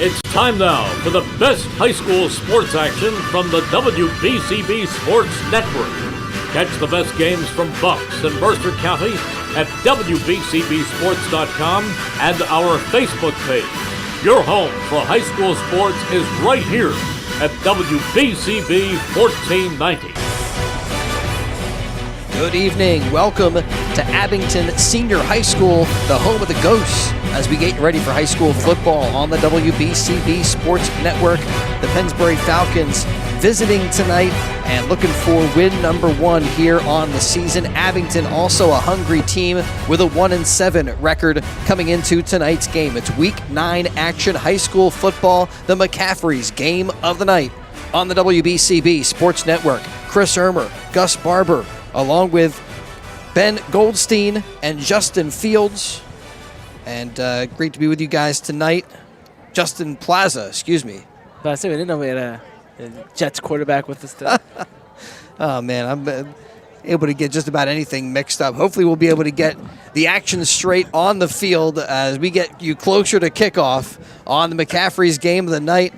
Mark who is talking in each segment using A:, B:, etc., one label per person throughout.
A: It's time now for the best high school sports action from the WBCB Sports Network. Catch the best games from Bucks and Mercer County at WBCBsports.com and our Facebook page. Your home for high school sports is right here at WBCB 1490.
B: Good evening. Welcome to Abington Senior High School, the home of the Ghosts, as we get ready for high school football on the WBCB Sports Network. The Pennsbury Falcons visiting tonight and looking for win number 1 here on the season. Abington also a hungry team with a 1-7 record coming into tonight's game. It's Week 9 action, high school football, the McCaffrey's game of the night on the WBCB Sports Network. Chris Ermer, Gus Barber, along with Ben Goldstein and Justin Fields. And great to be with you guys tonight. Justin Plaza, excuse me.
C: But I said we didn't know we had a Jets quarterback with us today.
B: Oh, man, I'm able to get just about anything mixed up. Hopefully we'll be able to get the action straight on the field as we get you closer to kickoff on the McCaffrey's game of the night.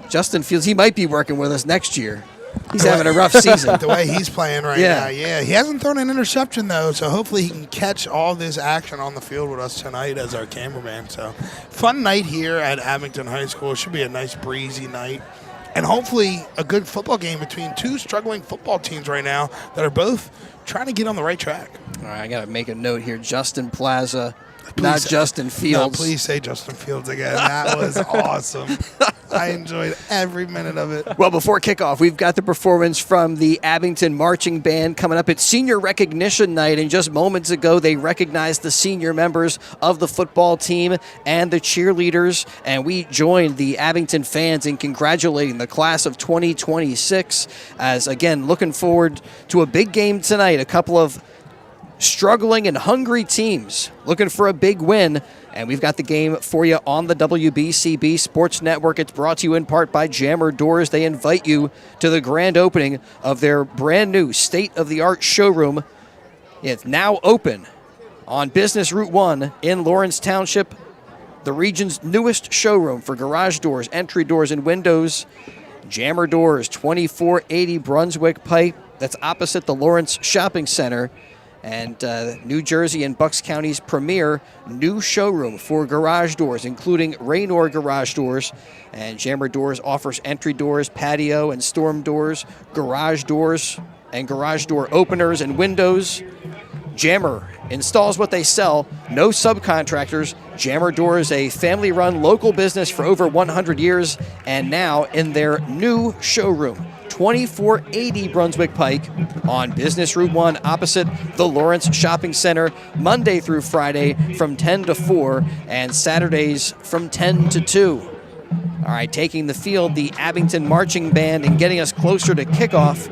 B: Justin Fields, he might be working with us next year. He's having a rough season.
D: The way he's playing right now, yeah. He hasn't thrown an interception, though, so hopefully he can catch all this action on the field with us tonight as our cameraman. So, fun night here at Abington High School. It should be a nice, breezy night. And hopefully a good football game between two struggling football teams right now that are both trying to get on the right track.
B: All right, I got to make a note here. Justin Plaza, not Justin Fields.
D: No, please say Justin Fields again. That was awesome. I enjoyed every minute of it.
B: Well, before kickoff, we've got the performance from the Abington Marching Band coming up at Senior Recognition Night. And just moments ago, they recognized the senior members of the football team and the cheerleaders. And we joined the Abington fans in congratulating the class of 2026. As, again, looking forward to a big game tonight. A couple of struggling and hungry teams looking for a big win. And we've got the game for you on the WBCB Sports Network. It's brought to you in part by Jammer Doors. They invite you to the grand opening of their brand new state-of-the-art showroom. It's now open on Business Route 1 in Lawrence Township, the region's newest showroom for garage doors, entry doors, and windows. Jammer Doors, 2480 Brunswick Pike. That's opposite the Lawrence Shopping Center. And New Jersey and Bucks County's premier new showroom for garage doors, including Raynor Garage Doors. And Jammer Doors offers entry doors, patio and storm doors, and garage door openers and windows. Jammer installs what they sell, no subcontractors. Jammer Doors, a family-run local business for over 100 years, and now in their new showroom, 2480 Brunswick Pike on Business Route 1 opposite the Lawrence Shopping Center, Monday through Friday from 10 to 4 and Saturdays from 10 to 2. All right, taking the field, the Abington Marching Band, and getting us closer to kickoff.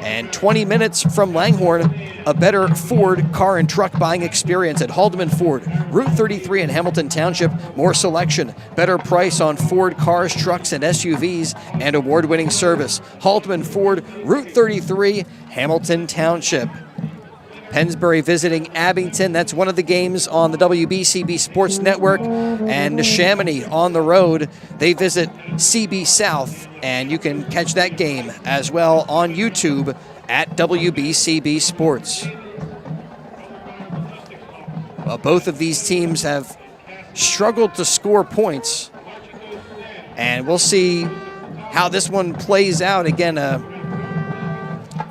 B: And 20 minutes from Langhorne, a better Ford car and truck buying experience at Haldeman Ford, Route 33 in Hamilton Township. More selection, better price on Ford cars, trucks, and SUVs, and award-winning service. Haldeman Ford, Route 33, Hamilton Township. Pennsbury visiting Abington. That's one of the games on the WBCB Sports Network. And Neshaminy on the road. They visit CB South. And you can catch that game as well on YouTube at WBCB Sports. Well, both of these teams have struggled to score points. And we'll see how this one plays out. Again, a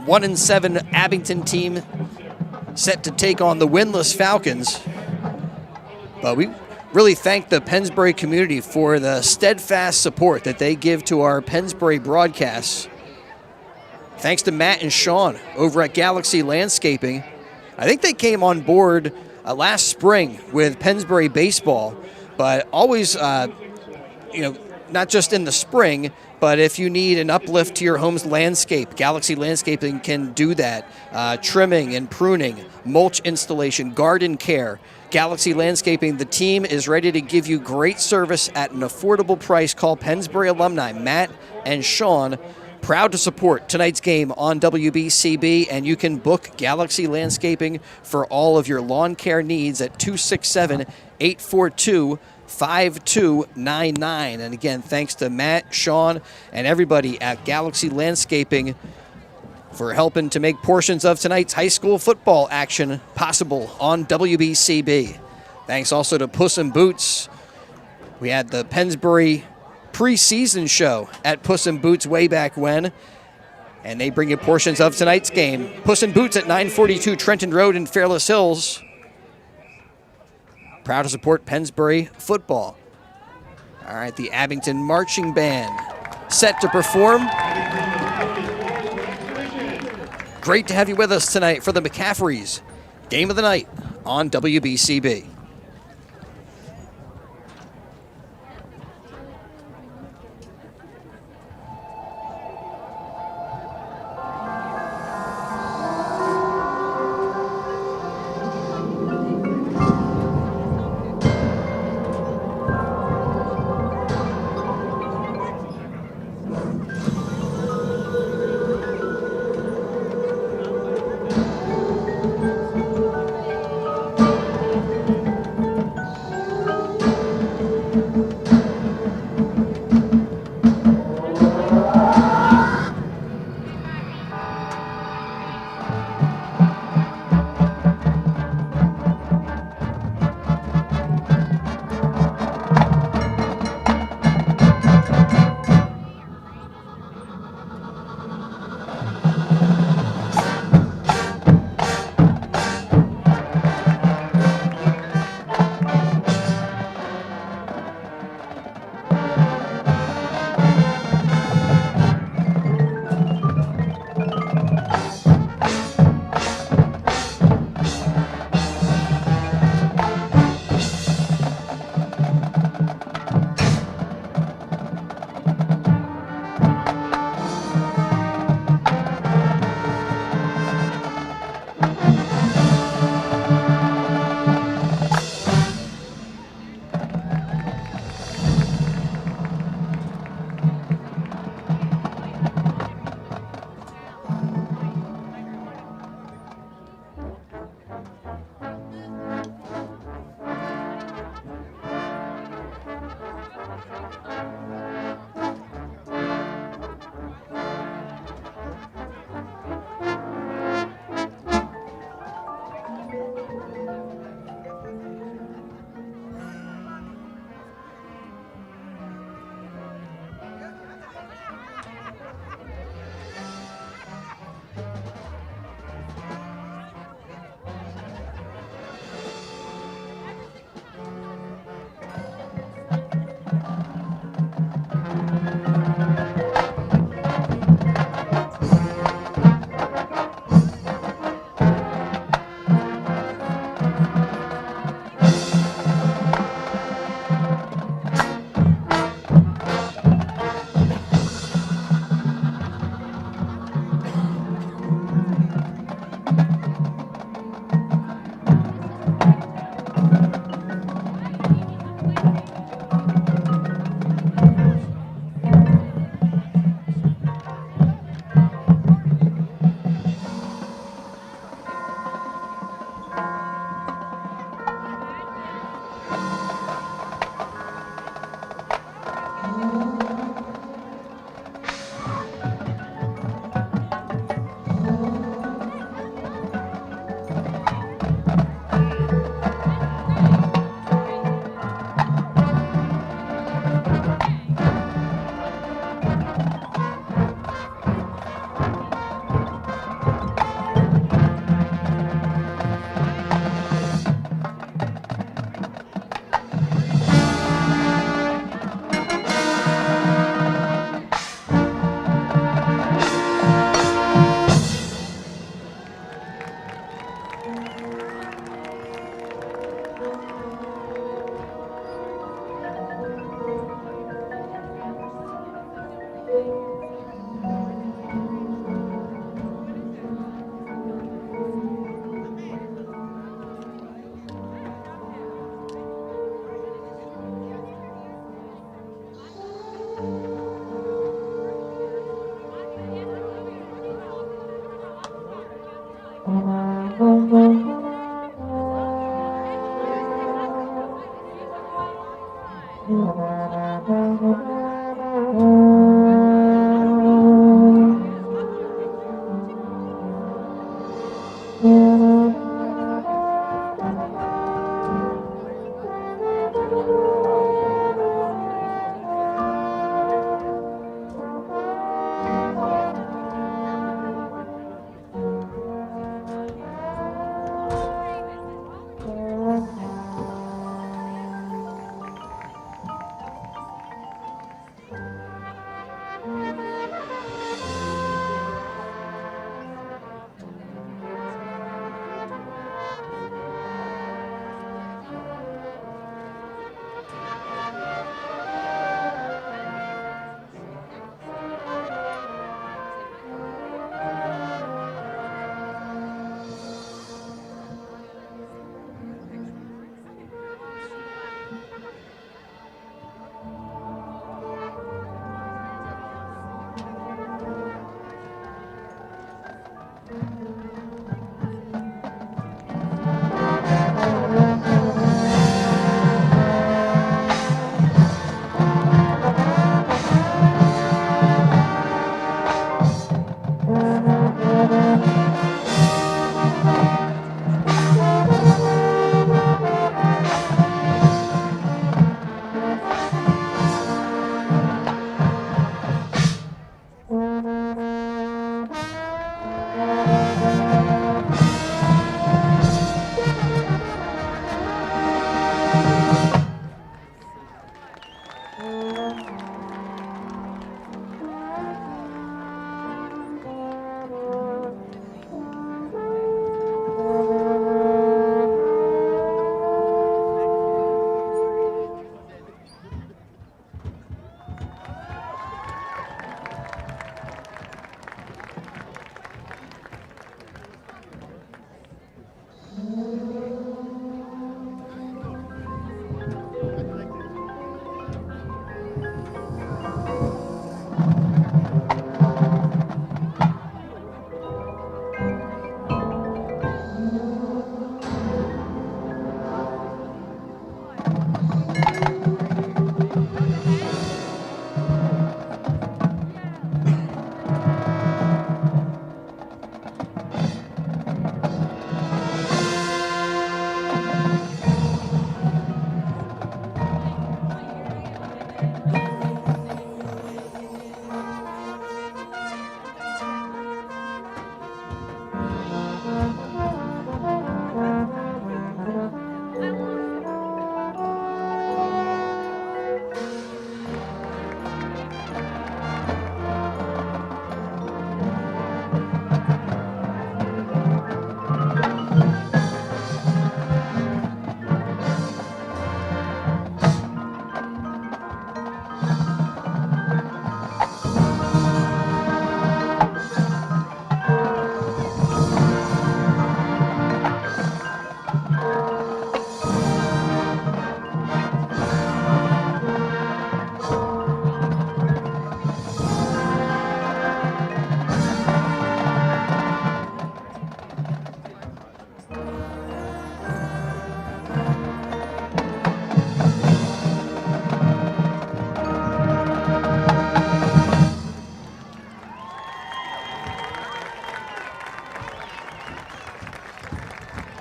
B: 1-7 Abington team set to take on the winless Falcons. But we really thank the Pennsbury community for the steadfast support that they give to our Pennsbury broadcasts. Thanks to Matt and Sean over at Galaxy Landscaping. I think they came on board last spring with Pennsbury baseball, but always, not just in the spring, but if you need an uplift to your home's landscape, Galaxy Landscaping can do that. Trimming and pruning, mulch installation, garden care. Galaxy Landscaping, the team is ready to give you great service at an affordable price. Call Pennsbury alumni Matt and Sean. Proud to support tonight's game on WBCB, and you can book Galaxy Landscaping for all of your lawn care needs at 267-842 5299. And again, thanks to Matt, Sean, and everybody at Galaxy Landscaping for helping to make portions of tonight's high school football action possible on WBCB. Thanks also to Puss in Boots. We had the Pennsbury preseason show at Puss in Boots way back when, and they bring you portions of tonight's game. Puss in Boots at 942 Trenton Road in Fairless Hills. Proud to support Pennsbury football. All right, the Abington Marching Band set to perform. Great to have you with us tonight for the McCaffreys Game of the Night on WBCB.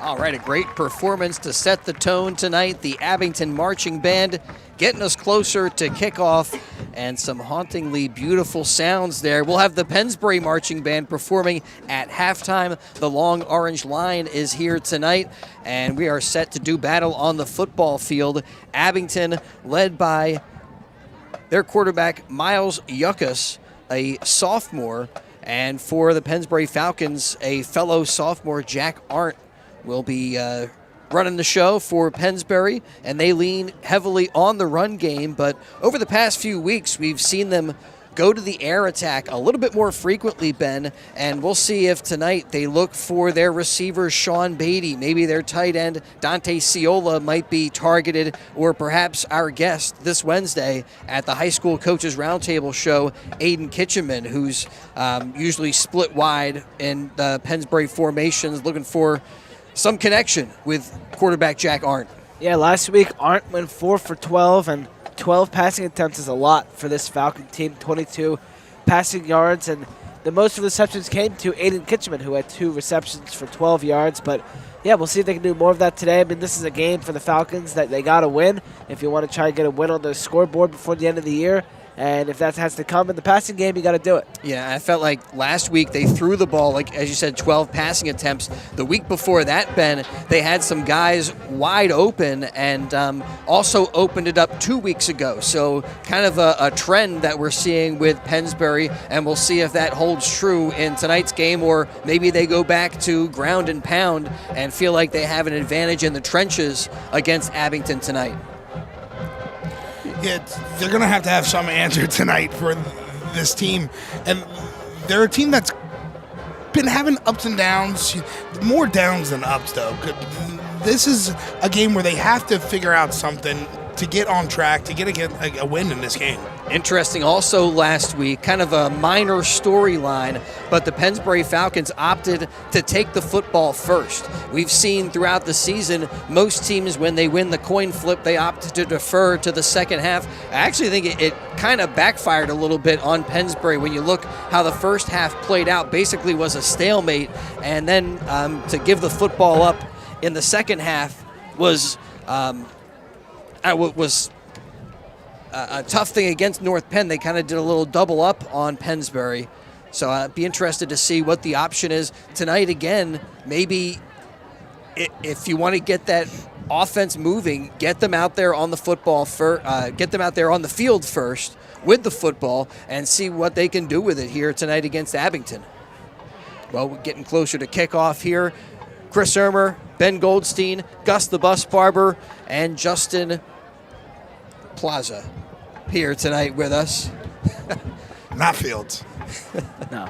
B: All right, a great performance to set the tone tonight. The Abington Marching Band getting us closer to kickoff, and some hauntingly beautiful sounds there. We'll have the Pennsbury Marching Band performing at halftime. The Long Orange Line is here tonight, and we are set to do battle on the football field. Abington led by their quarterback, Miles Yuckas, a sophomore, and for the Pennsbury Falcons, a fellow sophomore, Jack Arndt, will be running the show for Pennsbury, and they lean heavily on the run game. But over the past few weeks, we've seen them go to the air attack a little bit more frequently, Ben, and we'll see if tonight they look for their receiver, Sean Beatty. Maybe their tight end, Dante Ciola, might be targeted, or perhaps our guest this Wednesday at the high school coaches roundtable show, Aiden Kitchenman, who's usually split wide in the Pennsbury formations, looking for some connection with quarterback Jack Arndt.
C: Yeah, last week Arndt went 4 for 12, and 12 passing attempts is a lot for this Falcon team. 22 passing yards, and the most receptions came to Aiden Kitchenman, who had 2 receptions for 12 yards. But yeah, we'll see if they can do more of that today. I mean, this is a game for the Falcons that they got to win if you want to try and get a win on the scoreboard before the end of the year. And if that has to come in the passing game, you got to do it.
B: Yeah, I felt like last week they threw the ball, like as you said, 12 passing attempts. The week before that, Ben, they had some guys wide open, and also opened it up 2 weeks ago. So kind of a trend that we're seeing with Pennsbury, and we'll see if that holds true in tonight's game, or maybe they go back to ground and pound and feel like they have an advantage in the trenches against Abington tonight.
D: Yeah, they're going to have some answer tonight for this team. And they're a team that's been having ups and downs, more downs than ups, though. This is a game where they have to figure out something to get on track, to get a win in this game.
B: Interesting also last week, kind of a minor storyline, but the Pennsbury Falcons opted to take the football first. We've seen throughout the season, most teams, when they win the coin flip, they opt to defer to the second half. I actually think it kind of backfired a little bit on Pennsbury. When you look how the first half played out, basically was a stalemate, and then to give the football up in the second half was a tough thing against North Penn. They kind of did a little double up on Pennsbury. So I'd be interested to see what the option is tonight. Again, maybe if you want to get that offense moving, get them out there on the get them out there on the field first with the football, and see what they can do with it here tonight against Abington. Well, we're getting closer to kickoff here. Chris Ermer, Ben Goldstein, Gus the Bus Barber, and Justin Plaza here tonight with us.
D: Not Fields.
C: No.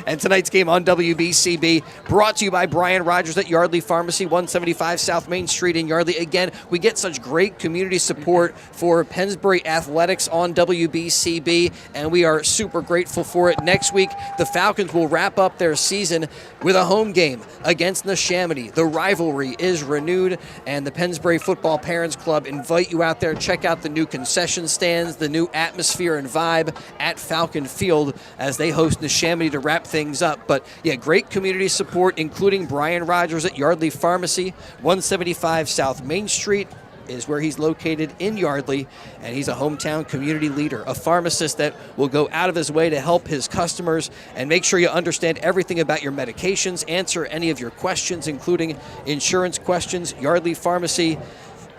B: And tonight's game on WBCB brought to you by Brian Rogers at Yardley Pharmacy, 175 South Main Street in Yardley. Again, we get such great community support for Pennsbury Athletics on WBCB, and we are super grateful for it. Next week, the Falcons will wrap up their season with a home game against Neshaminy. The rivalry is renewed, and the Pennsbury Football Parents Club invite you out there. Check out the new concession stands, the new atmosphere and vibe at Falcon Field as they host Neshaminy to wrap things up. But yeah, great community support, including Brian Rogers at Yardley Pharmacy, 175 South Main Street is where he's located in Yardley, and he's a hometown community leader, a pharmacist that will go out of his way to help his customers and make sure you understand everything about your medications, answer any of your questions, including insurance questions. Yardley Pharmacy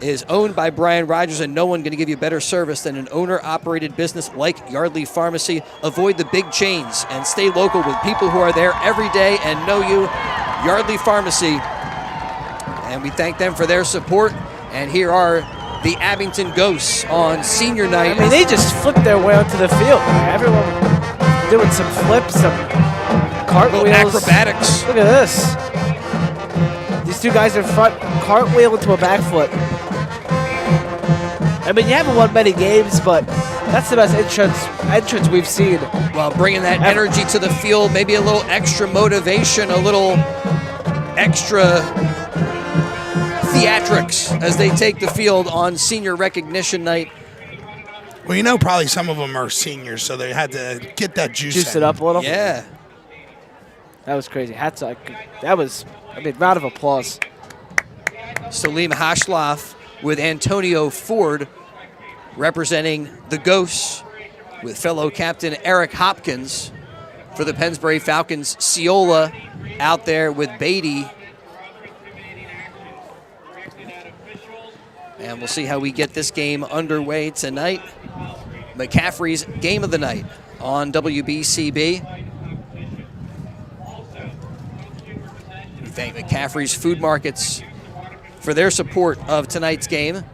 B: is owned by Brian Rogers, and no one going to give you better service than an owner-operated business like Yardley Pharmacy. Avoid the big chains and stay local with people who are there every day and know you. Yardley Pharmacy. And we thank them for their support. And here are the Abington Ghosts on senior night.
C: I mean, they just flipped their way onto the field. Everyone doing some flips, some cartwheels.
B: Acrobatics.
C: Look at this. These two guys in front, cartwheel into a back foot. I mean, you haven't won many games, but that's the best entrance we've seen.
B: Well, bringing that energy to the field, maybe a little extra motivation, a little extra theatrics as they take the field on senior recognition night.
D: Well, you know, probably some of them are seniors, so they had to get that juice
C: it up a little.
B: Yeah.
C: That was crazy. Hats off. That was, round of applause.
B: Salim Hashloff with Antonio Ford representing the Ghosts, with fellow captain Eric Hopkins. For the Pennsbury Falcons, Ciola out there with Beatty. And we'll see how we get this game underway tonight. McCaffrey's Game of the Night on WBCB. We thank McCaffrey's Food Markets for their support of tonight's game.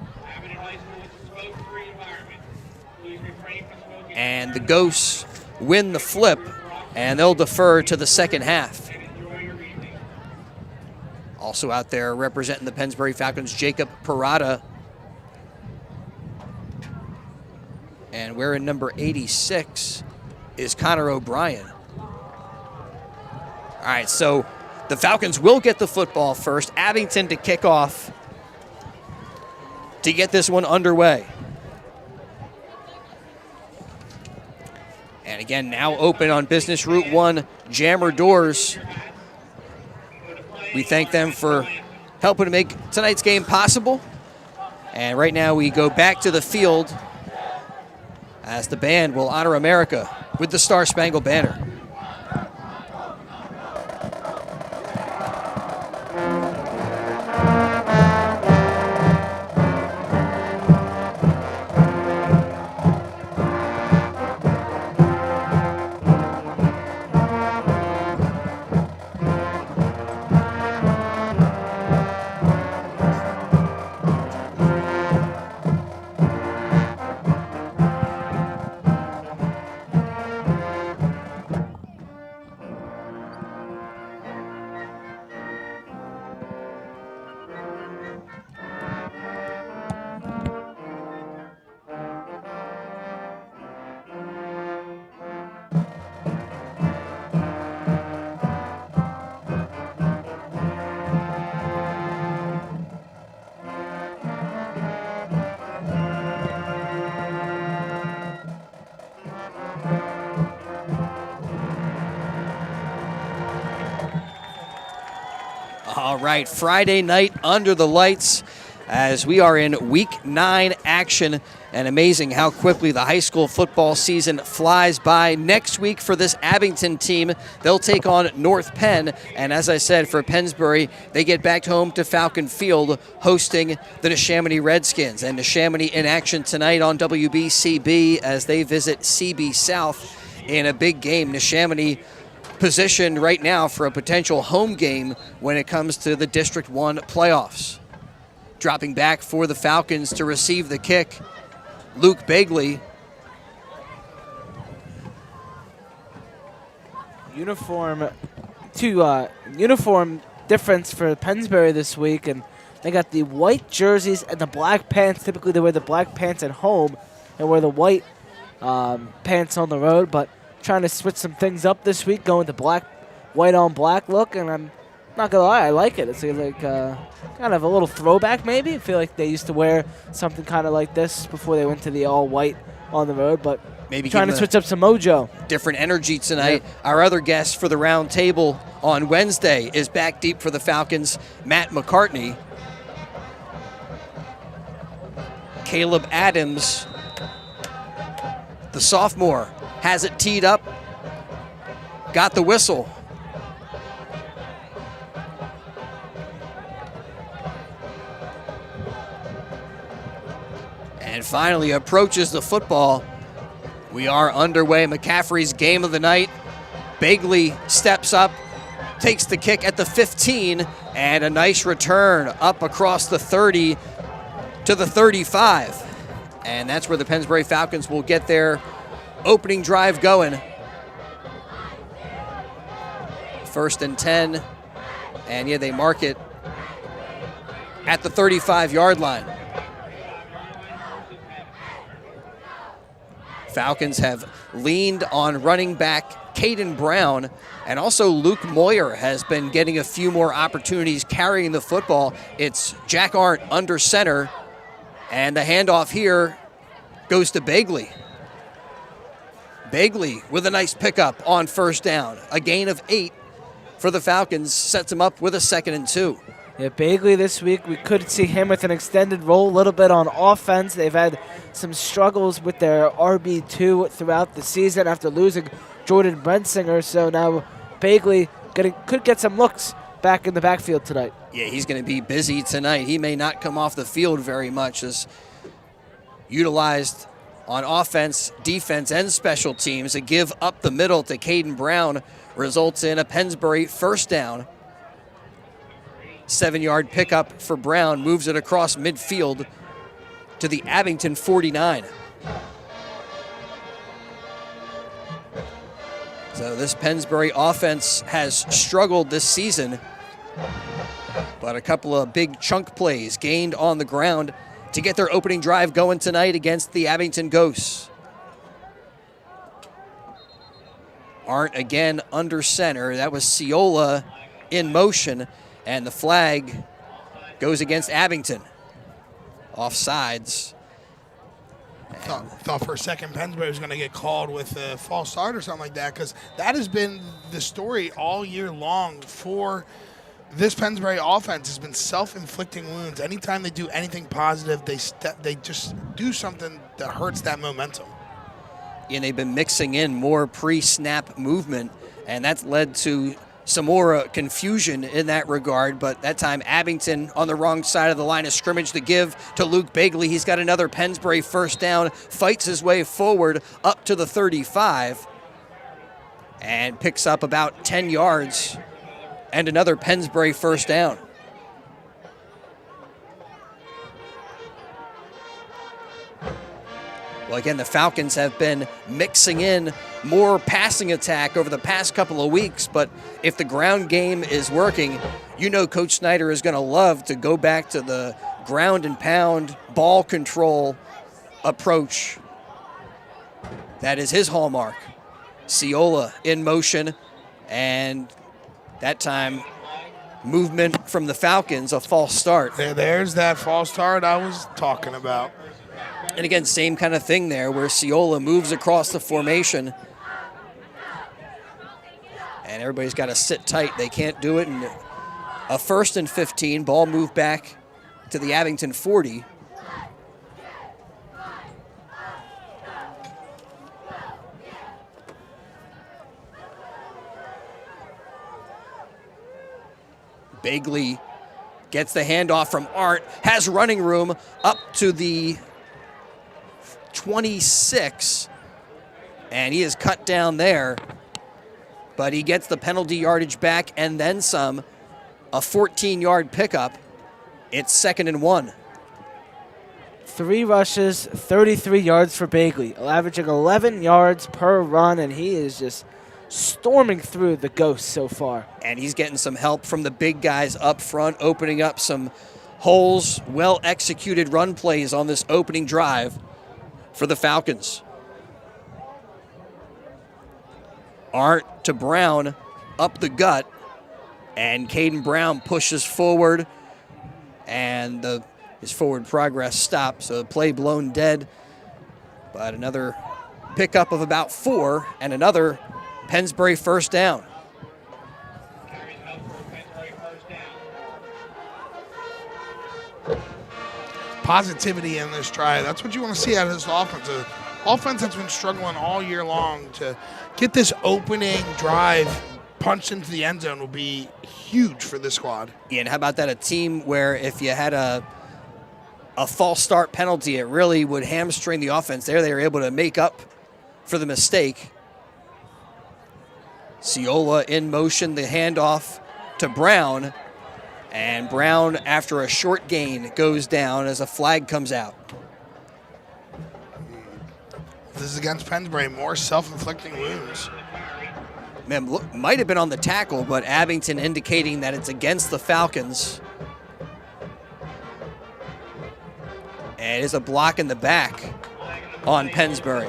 B: And the Ghosts win the flip, and they'll defer to the second half. Also out there representing the Pennsbury Falcons, Jacob Parada. And wearing number 86 is Connor O'Brien. All right, so the Falcons will get the football first. Abington to kick off to get this one underway. And again, now open on Business Route 1 Jammer Doors. We thank them for helping to make tonight's game possible. And right now we go back to the field as the band will honor America with the Star Spangled Banner. All right, Friday night under the lights as we are in Week 9 action. And amazing how quickly the high school football season flies by. Next week for this Abington team, they'll take on North Penn. And as I said, for Pennsbury, they get back home to Falcon Field hosting the Neshaminy Redskins. And Neshaminy in action tonight on WBCB as they visit CB South in a big game. Neshaminy positioned right now for a potential home game when it comes to the District 1 playoffs. Dropping back for the Falcons to receive the kick, Luke Begley.
C: Uniform difference for Pennsbury this week, and they got the white jerseys and the black pants. Typically they wear the black pants at home and wear the white pants on the road, but trying to switch some things up this week, going with the white on black look, and I'm not gonna lie, I like it. It's like kind of a little throwback maybe. I feel like they used to wear something kind of like this before they went to the all white on the road, but
B: maybe
C: trying to switch up some mojo.
B: Different energy tonight.
C: Yep.
B: Our other guest for the round table on Wednesday is back deep for the Falcons, Matt McCartney. Caleb Adams, the sophomore, has it teed up, got the whistle. And finally approaches the football. We are underway. McCaffrey's Game of the Night. Begley steps up, takes the kick at the 15, and a nice return up across the 30 to the 35. And that's where the Pennsbury Falcons will get their opening drive going. 1st and 10. And yeah, they mark it at the 35-yard line. Falcons have leaned on running back Caden Brown, and also Luke Moyer has been getting a few more opportunities carrying the football. It's Jack Arndt under center, and the handoff here goes to Begley. Begley with a nice pickup on 1st down. A gain of 8 for the Falcons sets them up with a 2nd and 2.
C: Yeah, Bagley this week, we could see him with an extended role a little bit on offense. They've had some struggles with their RB2 throughout the season after losing Jordan Brensinger. So now Bagley could get some looks back in the backfield tonight.
B: Yeah, he's going to be busy tonight. He may not come off the field very much, as utilized on offense, defense, and special teams. A give up the middle to Caden Brown results in a Pennsbury first down. 7-yard pickup for Brown, moves it across midfield to the Abington 49. So this Pennsbury offense has struggled this season, but a couple of big chunk plays gained on the ground to get their opening drive going tonight against the Abington Ghosts. Arndt again under center. That was Ciola in motion. And the flag goes against Abington. Offsides.
D: Thought for a second Pennsbury was going to get called with a false start or something like that, because that has been the story all year long for this Pennsbury offense. Has been self-inflicting wounds. Anytime they do anything positive, they just do something that hurts that momentum.
B: And they've been mixing in more pre-snap movement, and that's led to some more confusion in that regard, but that time Abington on the wrong side of the line of scrimmage to give to Luke Bagley. He's got another Pennsbury first down, fights his way forward up to the 35, and picks up about 10 yards and another Pennsbury first down. Well, again, the Falcons have been mixing in more passing attack over the past couple of weeks, but if the ground game is working, you know Coach Snyder is going to love to go back to the ground and pound ball control approach. That is his hallmark. Ciola in motion, and that time movement from the Falcons, a false start.
D: There's that false start I was talking about.
B: And again, same kind of thing there where Ciola moves across the formation. And everybody's got to sit tight. They can't do it. And a 1st and 15, ball moved back to the Abington 40. Bagley gets the handoff from Arndt, has running room up to the 26, and he is cut down there, but he gets the penalty yardage back and then some. A 14-yard pickup. It's 2nd and 1.
C: 3 rushes, 33 yards for Bagley, averaging 11 yards per run, and he is just storming through the Ghosts so far.
B: And he's getting some help from the big guys up front, opening up some holes. Well-executed run plays on this opening drive for the Falcons. Arndt to Brown, up the gut, and Caden Brown pushes forward, and his forward progress stops, so the play blown dead. But another pickup of about 4, and another Pennsbury first down.
D: Positivity in this drive. That's what you want to see out of this offense. The offense that's been struggling all year long to get this opening drive punched into the end zone will be huge for this squad.
B: Yeah, and how about that? A team where if you had a false start penalty, it really would hamstring the offense. There they were able to make up for the mistake. Ciola in motion, the handoff to Brown. And Brown, after a short gain, goes down as a flag comes out.
D: This is against Pennsbury, more self-inflicting wounds.
B: Man, look, might have been on the tackle, but Abington indicating that it's against the Falcons. And it is a block in the back on Pennsbury.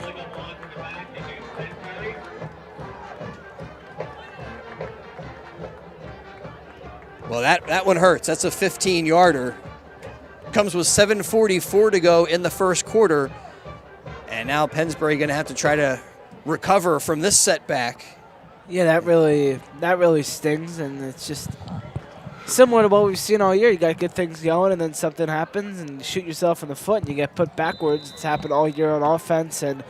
B: Well, that one hurts. That's a 15-yarder. Comes with 7:44 to go in the first quarter. And now Pennsbury going to have to try to recover from this setback.
C: Yeah, that really stings, and it's just similar to what we've seen all year. You got good things going, and then something happens, and you shoot yourself in the foot, and you get put backwards. It's happened all year on offense, and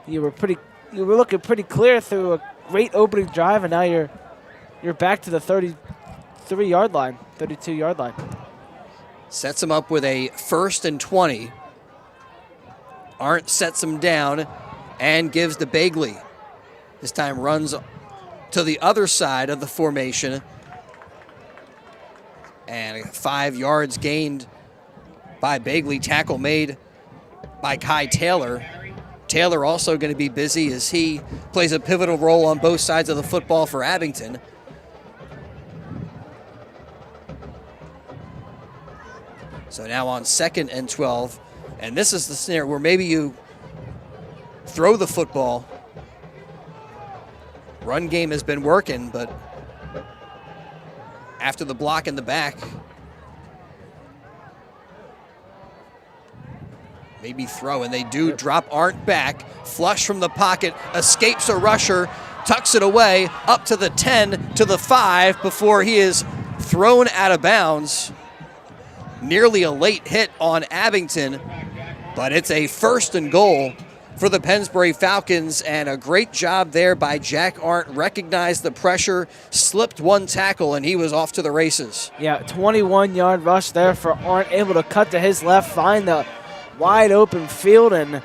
C: you were looking pretty clear through a great opening drive, and now you're back to the 33-yard line, 32-yard line.
B: Sets him up with a 1st and 20. Arndt sets him down and gives to Bagley. This time runs to the other side of the formation. And 5 yards gained by Bagley. Tackle made by Kai Taylor. Taylor also going to be busy as he plays a pivotal role on both sides of the football for Abington. So now on 2nd and 12. And this is the scenario where maybe you throw the football. Run game has been working, but after the block in the back, maybe throw, and they do drop Arndt back, flush from the pocket, escapes a rusher, tucks it away, up to the 10, to the 5, before he is thrown out of bounds. Nearly a late hit on Abington, but it's a 1st and goal for the Pennsbury Falcons, and a great job there by Jack Arndt. Recognized the pressure, slipped one tackle, and he was off to the races.
C: Yeah, 21-yard rush there for Arndt, able to cut to his left, find the wide open field, and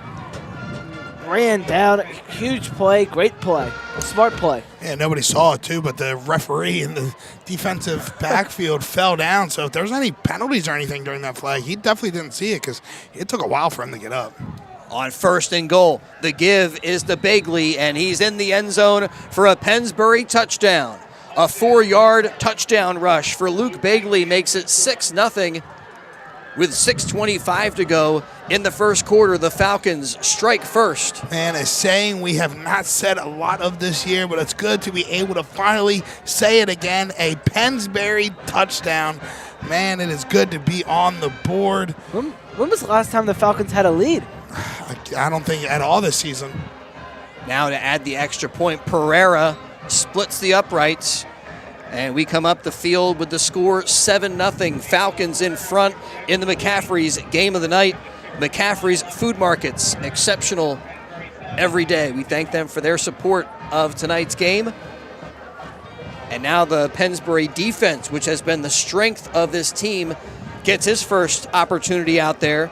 C: ran down. Huge play, great play, smart play.
D: Yeah, nobody saw it too, but the referee in the defensive backfield fell down. So if there was any penalties or anything during that flag, he definitely didn't see it because it took a while for him to get up.
B: On 1st and goal, the give is to Bagley, and he's in the end zone for a Pennsbury touchdown. A 4-yard touchdown rush for Luke Bagley makes it 6-0 with 6:25 to go in the first quarter. The Falcons strike first.
D: Man, a saying we have not said a lot of this year, but it's good to be able to finally say it again. A Pennsbury touchdown. Man, it is good to be on the board.
C: When was the last time the Falcons had a lead?
D: I don't think at all this season.
B: Now to add the extra point, Pereira splits the uprights, and we come up the field with the score 7-0. Falcons in front in the McCaffrey's game of the night. McCaffrey's Food Markets, exceptional every day. We thank them for their support of tonight's game. And now the Pennsbury defense, which has been the strength of this team, gets his first opportunity out there.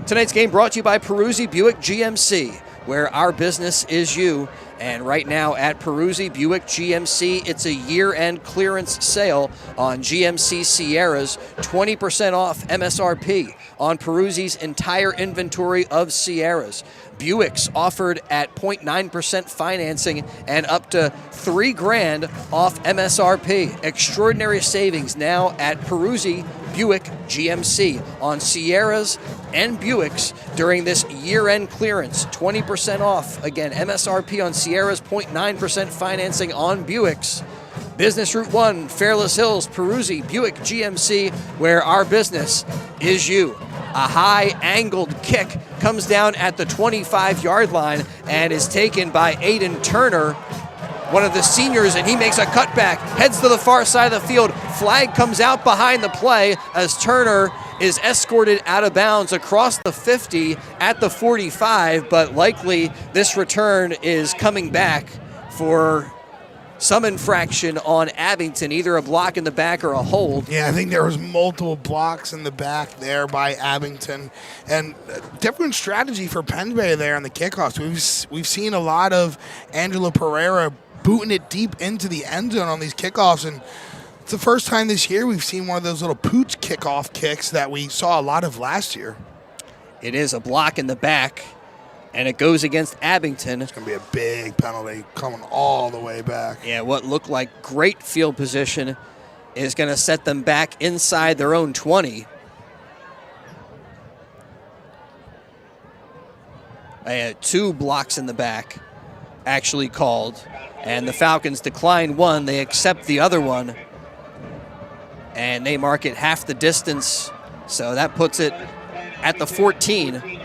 B: Tonight's game brought to you by Peruzzi Buick GMC, where our business is you. And right now at Peruzzi Buick GMC, it's a year-end clearance sale on GMC Sierras, 20% off MSRP on Peruzzi's entire inventory of Sierras. Buicks offered at 0.9% financing and up to $3,000 off MSRP. Extraordinary savings now at Peruzzi Buick GMC on Sierras and Buicks during this year-end clearance. 20% off. Again, MSRP on Sierras, 0.9% financing on Buicks. Business Route 1, Fairless Hills, Peruzzi Buick GMC, where our business is you. A high-angled kick comes down at the 25-yard line and is taken by Aiden Turner, one of the seniors, and he makes a cutback, heads to the far side of the field. Flag comes out behind the play as Turner is escorted out of bounds across the 50 at the 45, but likely this return is coming back for some infraction on Abington, either a block in the back or a hold.
D: Yeah, I think there was multiple blocks in the back there by Abington, and a different strategy for Pennsbury there on the kickoffs. We've seen a lot of Angelo Pereira booting it deep into the end zone on these kickoffs, and it's the first time this year we've seen one of those little pooch kickoff kicks that we saw a lot of last year.
B: It is a block in the back, and it goes against Abington.
D: It's going to be a big penalty coming all the way back.
B: Yeah, what looked like great field position is going to set them back inside their own 20. Two blocks in the back actually called, and the Falcons decline one. They accept the other one, and they mark it half the distance, so that puts it at the 14.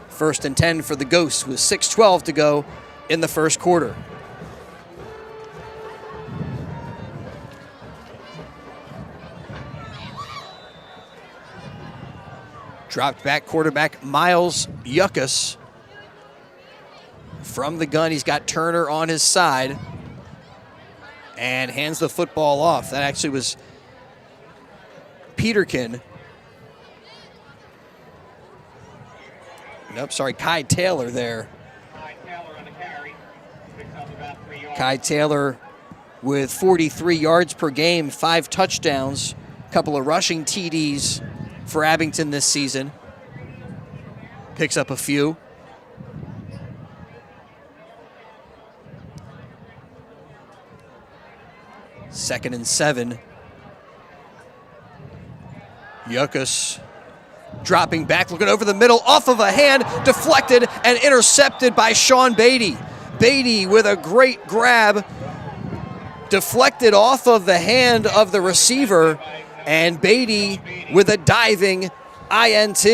B: 1st and 10 for the Ghosts with 6:12 to go in the first quarter. Dropped back quarterback Miles Yuckas. From the gun, he's got Turner on his side. And hands the football off. That actually was Peterkin. Nope, sorry, Kai Taylor there. Kai Taylor with 43 yards per game, 5 touchdowns, a couple of rushing TDs for Abington this season. Picks up a few. Second and 7. Yuckas dropping back, looking over the middle, off of a hand, deflected and intercepted by Sean Beatty. Beatty with a great grab, deflected off of the hand of the receiver, and Beatty with a diving INT.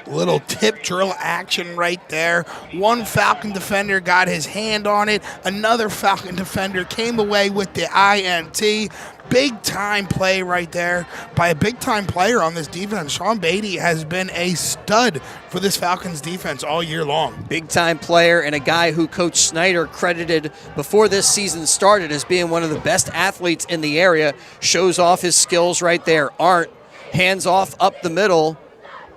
D: Little tip drill action right there. One Falcon defender got his hand on it. Another Falcon defender came away with the INT. Big time play right there by a big time player on this defense. Sean Beatty has been a stud for this Falcons defense all year long.
B: Big time player and a guy who Coach Snyder credited before this season started as being one of the best athletes in the area. Shows off his skills right there. Arndt hands off up the middle.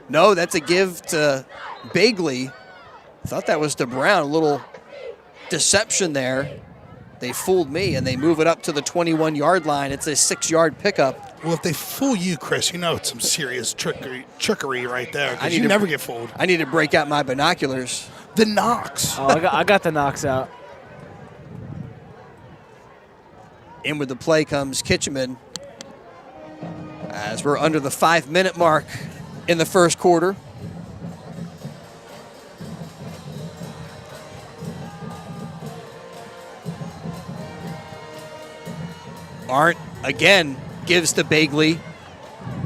B: No, that's a give to Bagley. Thought that was to Brown. A little deception there. They fooled me, and they move it up to the 21-yard line. It's a 6-yard pickup.
D: Well, if they fool you, Chris, you know it's some serious trickery right there, because you never get fooled.
B: I need to break out my binoculars.
D: The Knox.
C: Oh, I got the Knox out.
B: In with the play comes Kitcheman. As we're under the 5-minute mark in the first quarter. Arndt again gives to Bagley.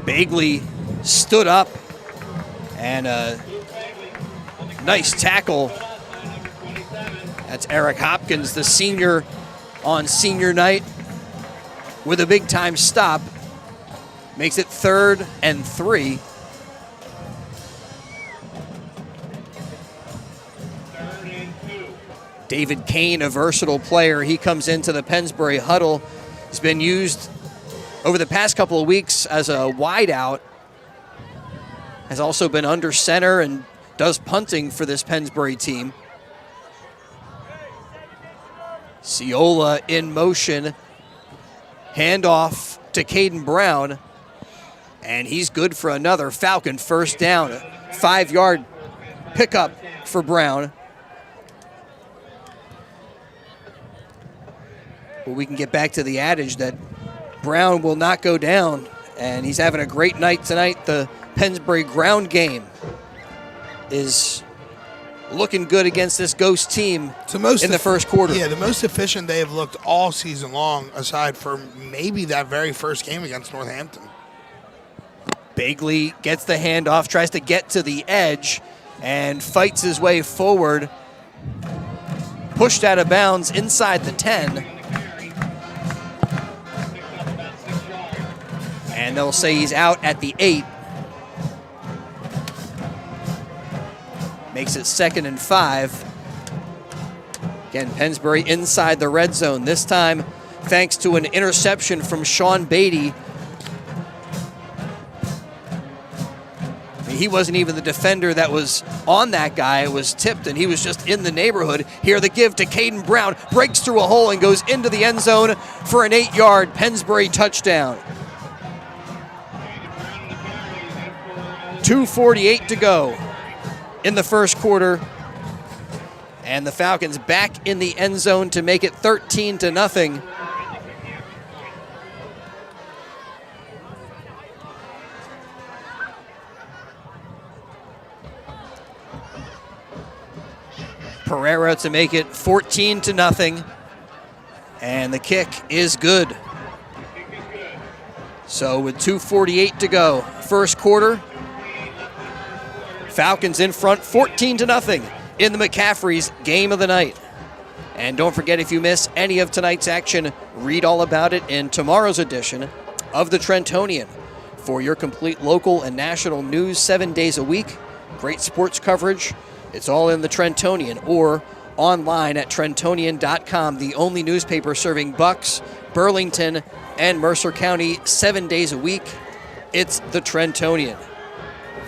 B: Bagley stood up, and a nice tackle. That's Eric Hopkins, the senior on senior night, with a big time stop. Makes it 3rd and 3. David Kane, a versatile player. He comes into the Pennsbury huddle. He's been used over the past couple of weeks as a wideout. Has also been under center and does punting for this Pennsbury team. Ciola in motion. Handoff to Caden Brown. And he's good for another Falcon first down. A 5-yard pickup for Brown. But we can get back to the adage that Brown will not go down, and he's having a great night tonight. The Pennsbury ground game is looking good against this Ghost team in the first quarter.
D: Yeah, the most efficient they have looked all season long, aside from maybe that very first game against Northampton.
B: Bagley gets the handoff, tries to get to the edge, and fights his way forward. Pushed out of bounds inside the 10. And they'll say he's out at the 8. Makes it 2nd and 5. Again, Pennsbury inside the red zone. This time, thanks to an interception from Sean Beatty. He wasn't even the defender that was on that guy. It was tipped, and he was just in the neighborhood. Here, the give to Caden Brown. Breaks through a hole and goes into the end zone for an 8-yard Pennsbury touchdown. 2:48 to go in the first quarter. And the Falcons back in the end zone to make it 13-0. Pereira to make it 14-0. And the kick is good. So with 2:48 to go, first quarter, Falcons in front 14-0 in the McCaffrey's game of the night. And don't forget, if you miss any of tonight's action, read all about it in tomorrow's edition of the Trentonian. for your complete local and national news 7 days a week. Great sports coverage. It's all in the Trentonian or online at Trentonian.com, the only newspaper serving Bucks, Burlington, and Mercer County 7 days a week. It's the Trentonian.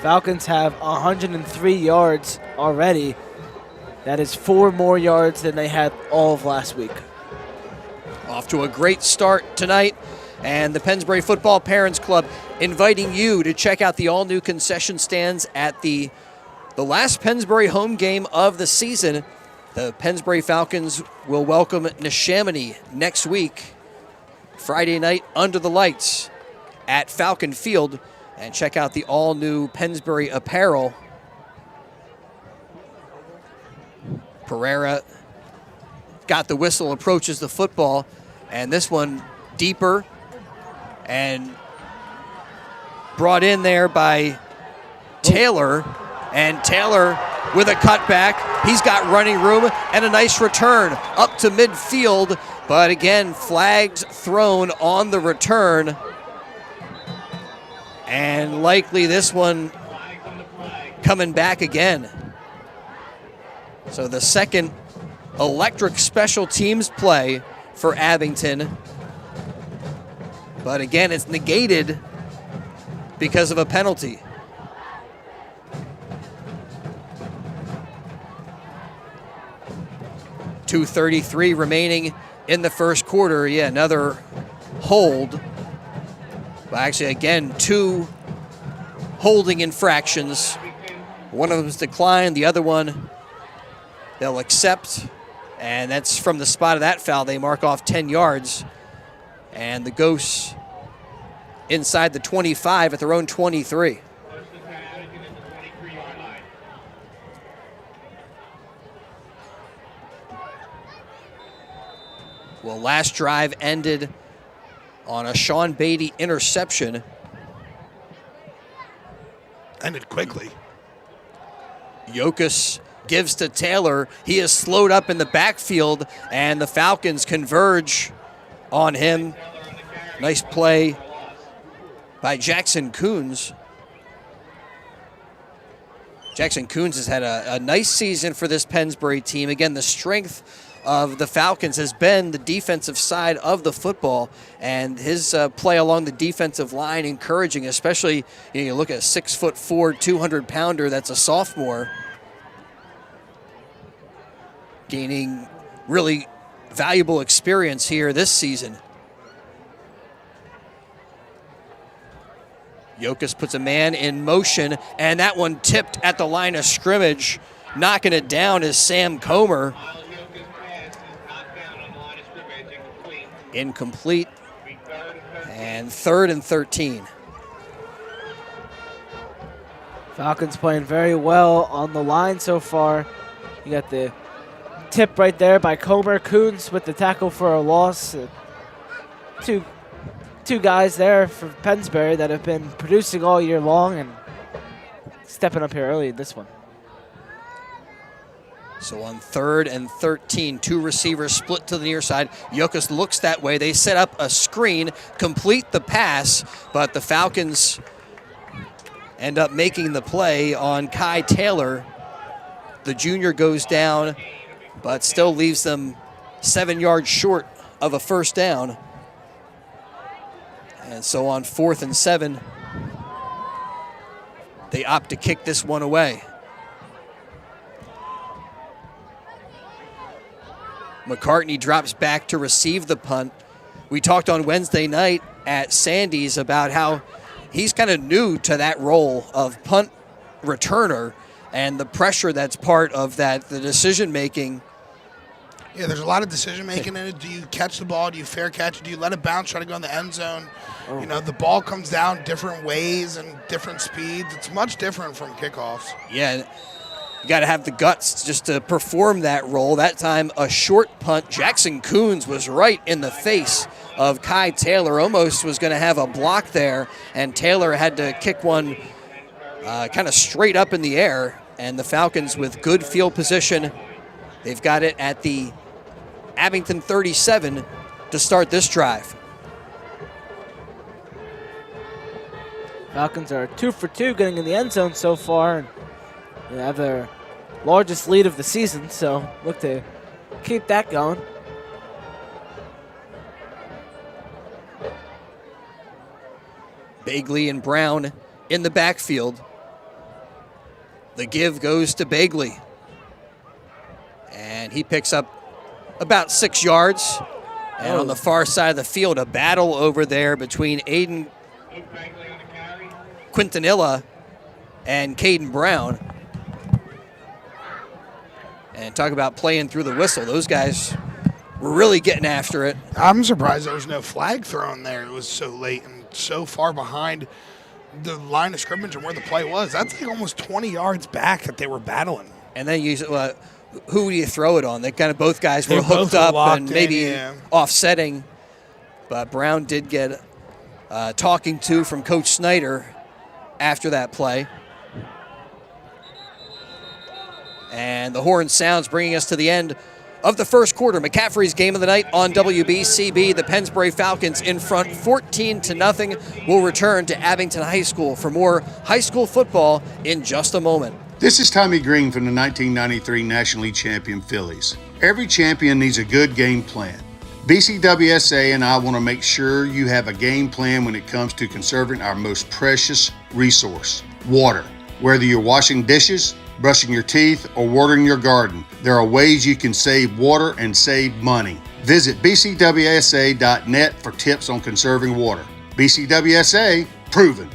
C: Falcons have 103 yards already. That is 4 more yards than they had all of last week.
B: Off to a great start tonight, and the Pennsbury Football Parents Club inviting you to check out the all-new concession stands at the last Pennsbury home game of the season. The Pennsbury Falcons will welcome Neshaminy next week, Friday night under the lights at Falcon Field, and check out the all-new Pennsbury apparel. Pereira got the whistle, approaches the football, and this one deeper and brought in there by Taylor. And Taylor with a cutback. He's got running room and a nice return up to midfield. But again, flags thrown on the return. And likely this one coming back again. So the second electric special teams play for Abington. But again, it's negated because of a penalty. .233 remaining in the first quarter. Yeah, another hold. Well, actually, again, 2 holding infractions. One of them is declined. The other one they'll accept. And that's from the spot of that foul. They mark off 10 yards. And the Ghosts inside the 25 at their own 23. Well, last drive ended on a Sean Beatty interception.
D: Ended quickly.
B: Yokas gives to Taylor. He is slowed up in the backfield, and the Falcons converge on him. Nice play by Jackson Coons. Jackson Coons has had a nice season for this Pennsbury team. Again, the strength of the Falcons has been the defensive side of the football, and his play along the defensive line encouraging, especially you look at a 6'4", 200-pounder that's a sophomore, gaining really valuable experience here this season. Yokas puts a man in motion, and that one tipped at the line of scrimmage. Knocking it down is Sam Comer. Incomplete. And 3rd and 13.
C: Falcons playing very well on the line so far. You got the tip right there by Comer. Coons with the tackle for a loss. Two guys there for Pennsbury that have been producing all year long and stepping up here early in this one.
B: So on 3rd and 13, 2 receivers split to the near side. Yokas looks that way. They set up a screen, complete the pass, but the Falcons end up making the play on Kai Taylor. The junior goes down, but still leaves them 7 yards short of a first down. And so on 4th and 7, they opt to kick this one away. McCartney drops back to receive the punt. We talked on Wednesday night at Sandy's about how he's kind of new to that role of punt returner and the pressure that's part of that, the decision-making.
D: Yeah, there's a lot of decision-making in it. Do you catch the ball? Do you fair catch it? Do you let it bounce, try to go in the end zone? You know, the ball comes down different ways and different speeds. It's much different from kickoffs.
B: Yeah, you got to have the guts just to perform that role. That time, a short punt. Jackson Coons was right in the face of Kai Taylor. Almost was going to have a block there, and Taylor had to kick one kind of straight up in the air. And the Falcons with good field position. They've got it at the Abington 37 to start this drive.
C: Falcons are 2 for 2 getting in the end zone so far, and they have their largest lead of the season, so look to keep that going.
B: Bagley and Brown in the backfield. The give goes to Bagley. And he picks up about 6 yards. And on the far side of the field, a battle over there between Aiden Quintanilla and Caden Brown. And talk about playing through the whistle. Those guys were really getting after it.
D: I'm surprised there was no flag thrown there. It was so late and so far behind the line of scrimmage and where the play was. That's like almost 20 yards back that they were battling.
B: And then who do you throw it on? They kind of both guys were hooked
D: both
B: up
D: locked
B: and
D: in,
B: maybe
D: yeah.
B: offsetting. But Brown did get talking to from Coach Snyder after that play. And the horn sounds, bringing us to the end of the first quarter. McCaffrey's game of the night on WBCB. The Pennsbury Falcons in front 14-0. We'll return to Abington High School for more high school football in just a moment.
E: This is Tommy Green from the 1993 National League champion Phillies. Every champion needs a good game plan. BCWSA and I want to make sure you have a game plan when it comes to conserving our most precious resource, water. Whether you're washing dishes, brushing your teeth, or watering your garden, there are ways you can save water and save money. Visit bcwsa.net for tips on conserving water. BCWSA, proven.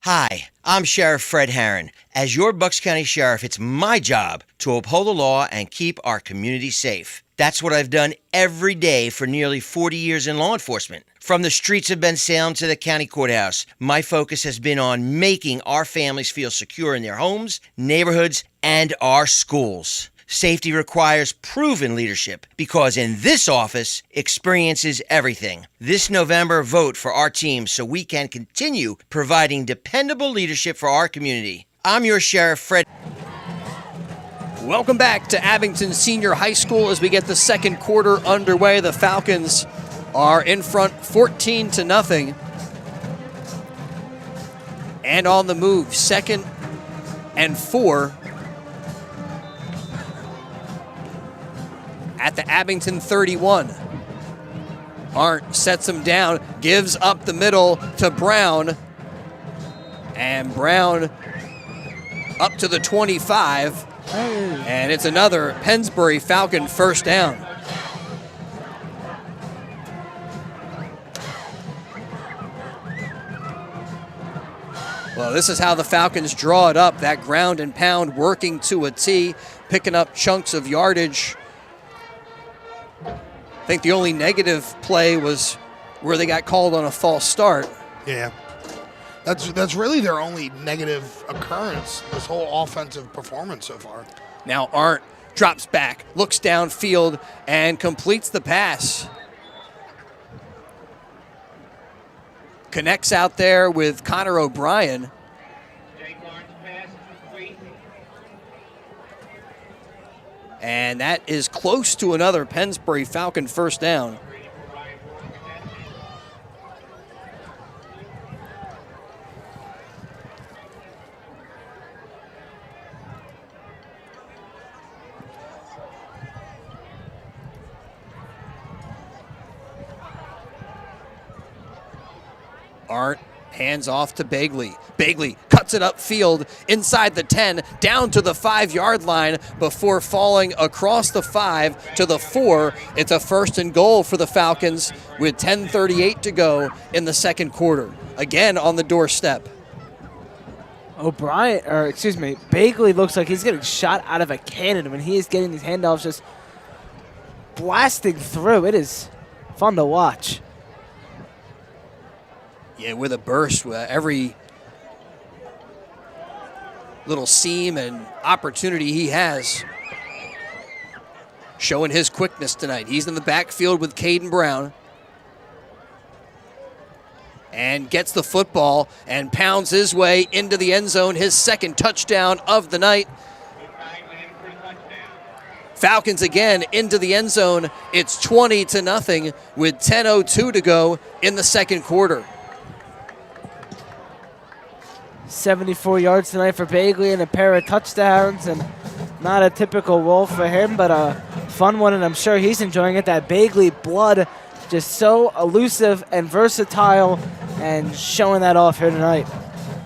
F: Hi, I'm Sheriff Fred Herron. As your Bucks County Sheriff, it's my job to uphold the law and keep our community safe. That's what I've done every day for nearly 40 years in law enforcement. From the streets of Bensalem to the county courthouse, my focus has been on making our families feel secure in their homes, neighborhoods, and our schools. Safety requires proven leadership because in this office, experience is everything. This November, vote for our team so we can continue providing dependable leadership for our community. I'm your Sheriff Fred.
B: Welcome back to Abington Senior High School as we get the second quarter underway. The Falcons are in front 14-0. And on the move, 2nd and 4 at the Abington 31. Arndt sets him down, gives up the middle to Brown. And Brown up to the 25. And it's another Pennsbury Falcon first down. Well, this is how the Falcons draw it up. That ground and pound working to a T, picking up chunks of yardage. I think the only negative play was where they got called on a false start.
D: Yeah. That's really their only negative occurrence this whole offensive performance so far.
B: Now Arndt drops back, looks downfield, and completes the pass. Connects out there with Connor O'Brien. And that is close to another Pennsbury Falcon first down. Arndt hands off to Bagley. Bagley cuts it upfield inside the 10, down to the 5-yard line before falling across the 5 to the 4. It's a 1st and goal for the Falcons with 10:38 to go in the second quarter. Again on the doorstep.
C: Bagley looks like he's getting shot out of a cannon when he is getting these handoffs just blasting through. It is fun to watch.
B: Yeah, with a burst, every little seam and opportunity he has. Showing his quickness tonight. He's in the backfield with Caden Brown. And gets the football and pounds his way into the end zone. His second touchdown of the night. Falcons again into the end zone. It's 20-0 with 10:02 to go in the second quarter.
C: 74 yards tonight for Bagley and a pair of touchdowns, and not a typical role for him, but a fun one, and I'm sure he's enjoying it. That Bagley blood, just so elusive and versatile, and showing that off here tonight.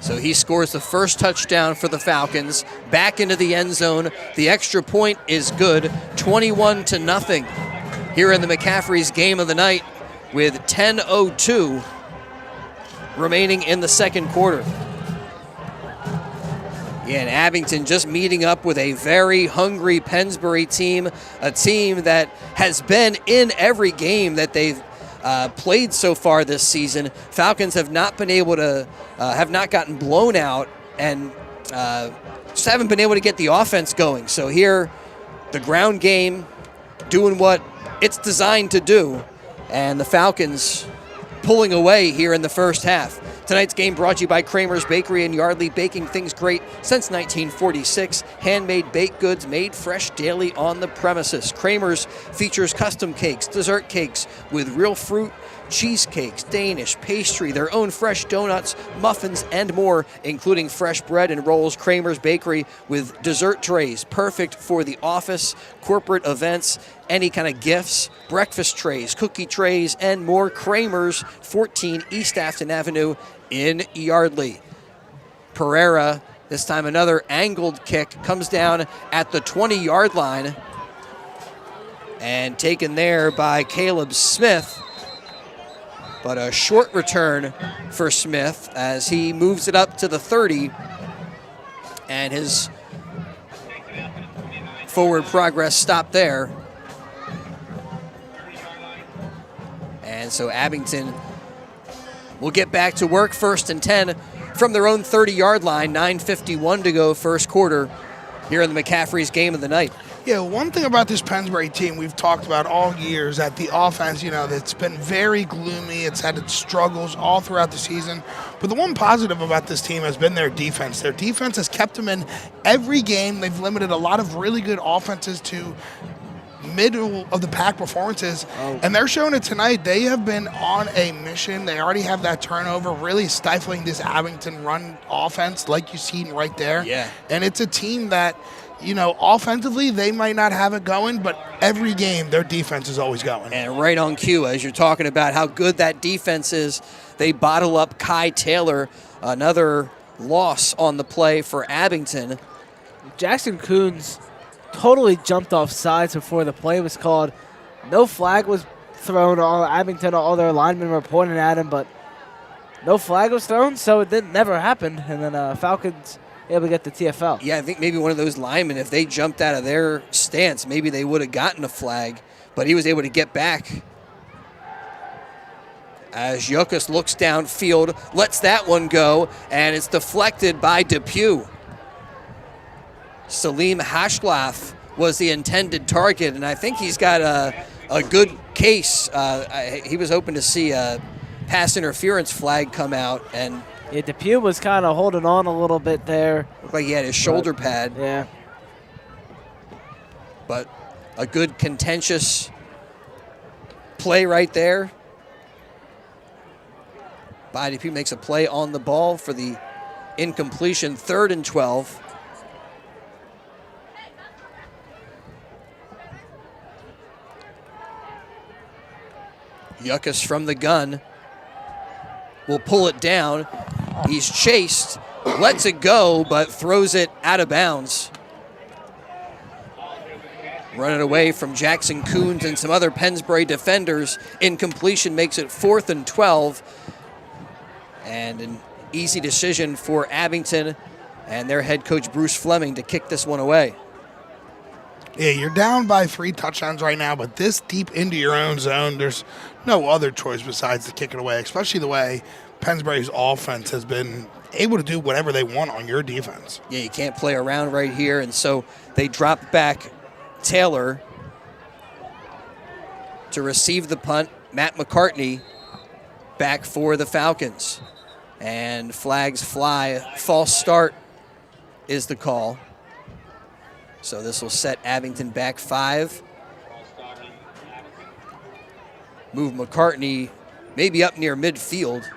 B: So he scores the first touchdown for the Falcons, back into the end zone. The extra point is good, 21-0 here in the McCaffrey's game of the night with 10:02 remaining in the second quarter. Yeah, and Abington just meeting up with a very hungry Pennsbury team, a team that has been in every game that they've played so far this season. Falcons have not been able to, have not gotten blown out, and just haven't been able to get the offense going. So here, the ground game doing what it's designed to do, and the Falcons pulling away here in the first half. Tonight's game brought to you by Kramer's Bakery in Yardley, baking things great since 1946. Handmade baked goods made fresh daily on the premises. Kramer's features custom cakes, dessert cakes with real fruit, cheesecakes, Danish, pastry, their own fresh donuts, muffins, and more, including fresh bread and rolls. Kramer's Bakery with dessert trays, perfect for the office, corporate events, any kind of gifts, breakfast trays, cookie trays, and more. Kramer's, 14 East Afton Avenue in Yardley. Pereira, this time another angled kick, comes down at the 20-yard line and taken there by Caleb Smith. But a short return for Smith as he moves it up to the 30, and his forward progress stopped there. And so Abington will get back to work, 1st and 10 from their own 30-yard line, 9:51 to go first quarter here in the McCaffrey's game of the night.
D: Yeah, one thing about this Pennsbury team we've talked about all years, that the offense, it's been very gloomy. It's had its struggles all throughout the season. But the one positive about this team has been their defense. Their defense has kept them in every game. They've limited a lot of really good offenses to middle of the pack performances, and they're showing it tonight. They have been on a mission. They already have that turnover, really stifling this Abington run offense, like you seen right there.
B: Yeah.
D: And it's a team that, offensively, they might not have it going, but every game, their defense is always going.
B: And right on cue, as you're talking about how good that defense is, they bottle up Kai Taylor, another loss on the play for Abington.
C: Jackson Coons totally jumped off sides before the play was called. No flag was thrown. All Abington, all their linemen were pointing at him, but no flag was thrown, so it never happened. And then Falcons able to get the TFL.
B: Yeah, I think maybe one of those linemen, if they jumped out of their stance, maybe they would have gotten a flag, but he was able to get back. As Yukas looks downfield, lets that one go, and it's deflected by Depew. Salim Hashklaf was the intended target, and I think he's got a good case. He was hoping to see a pass interference flag come out, and
C: yeah, Depew was kind of holding on a little bit there.
B: Looked like he had his shoulder pad.
C: Yeah.
B: But a good contentious play right there. Depew makes a play on the ball for the incompletion, 3rd and 12. Yukas from the gun will pull it down. He's chased, lets it go, but throws it out of bounds. Running away from Jackson Coons and some other Pennsbury defenders. Incompletion makes it 4th and 12. And an easy decision for Abington and their head coach Bruce Fleming to kick this one away.
D: Yeah, you're down by 3 touchdowns right now, but this deep into your own zone, there's no other choice besides to kick it away, especially the way Pennsbury's offense has been able to do whatever they want on your defense.
B: Yeah, you can't play around right here, and so they drop back Taylor to receive the punt. Matt McCartney back for the Falcons. And flags fly. False start is the call. So this will set Abington back 5. Move McCartney maybe up near midfield.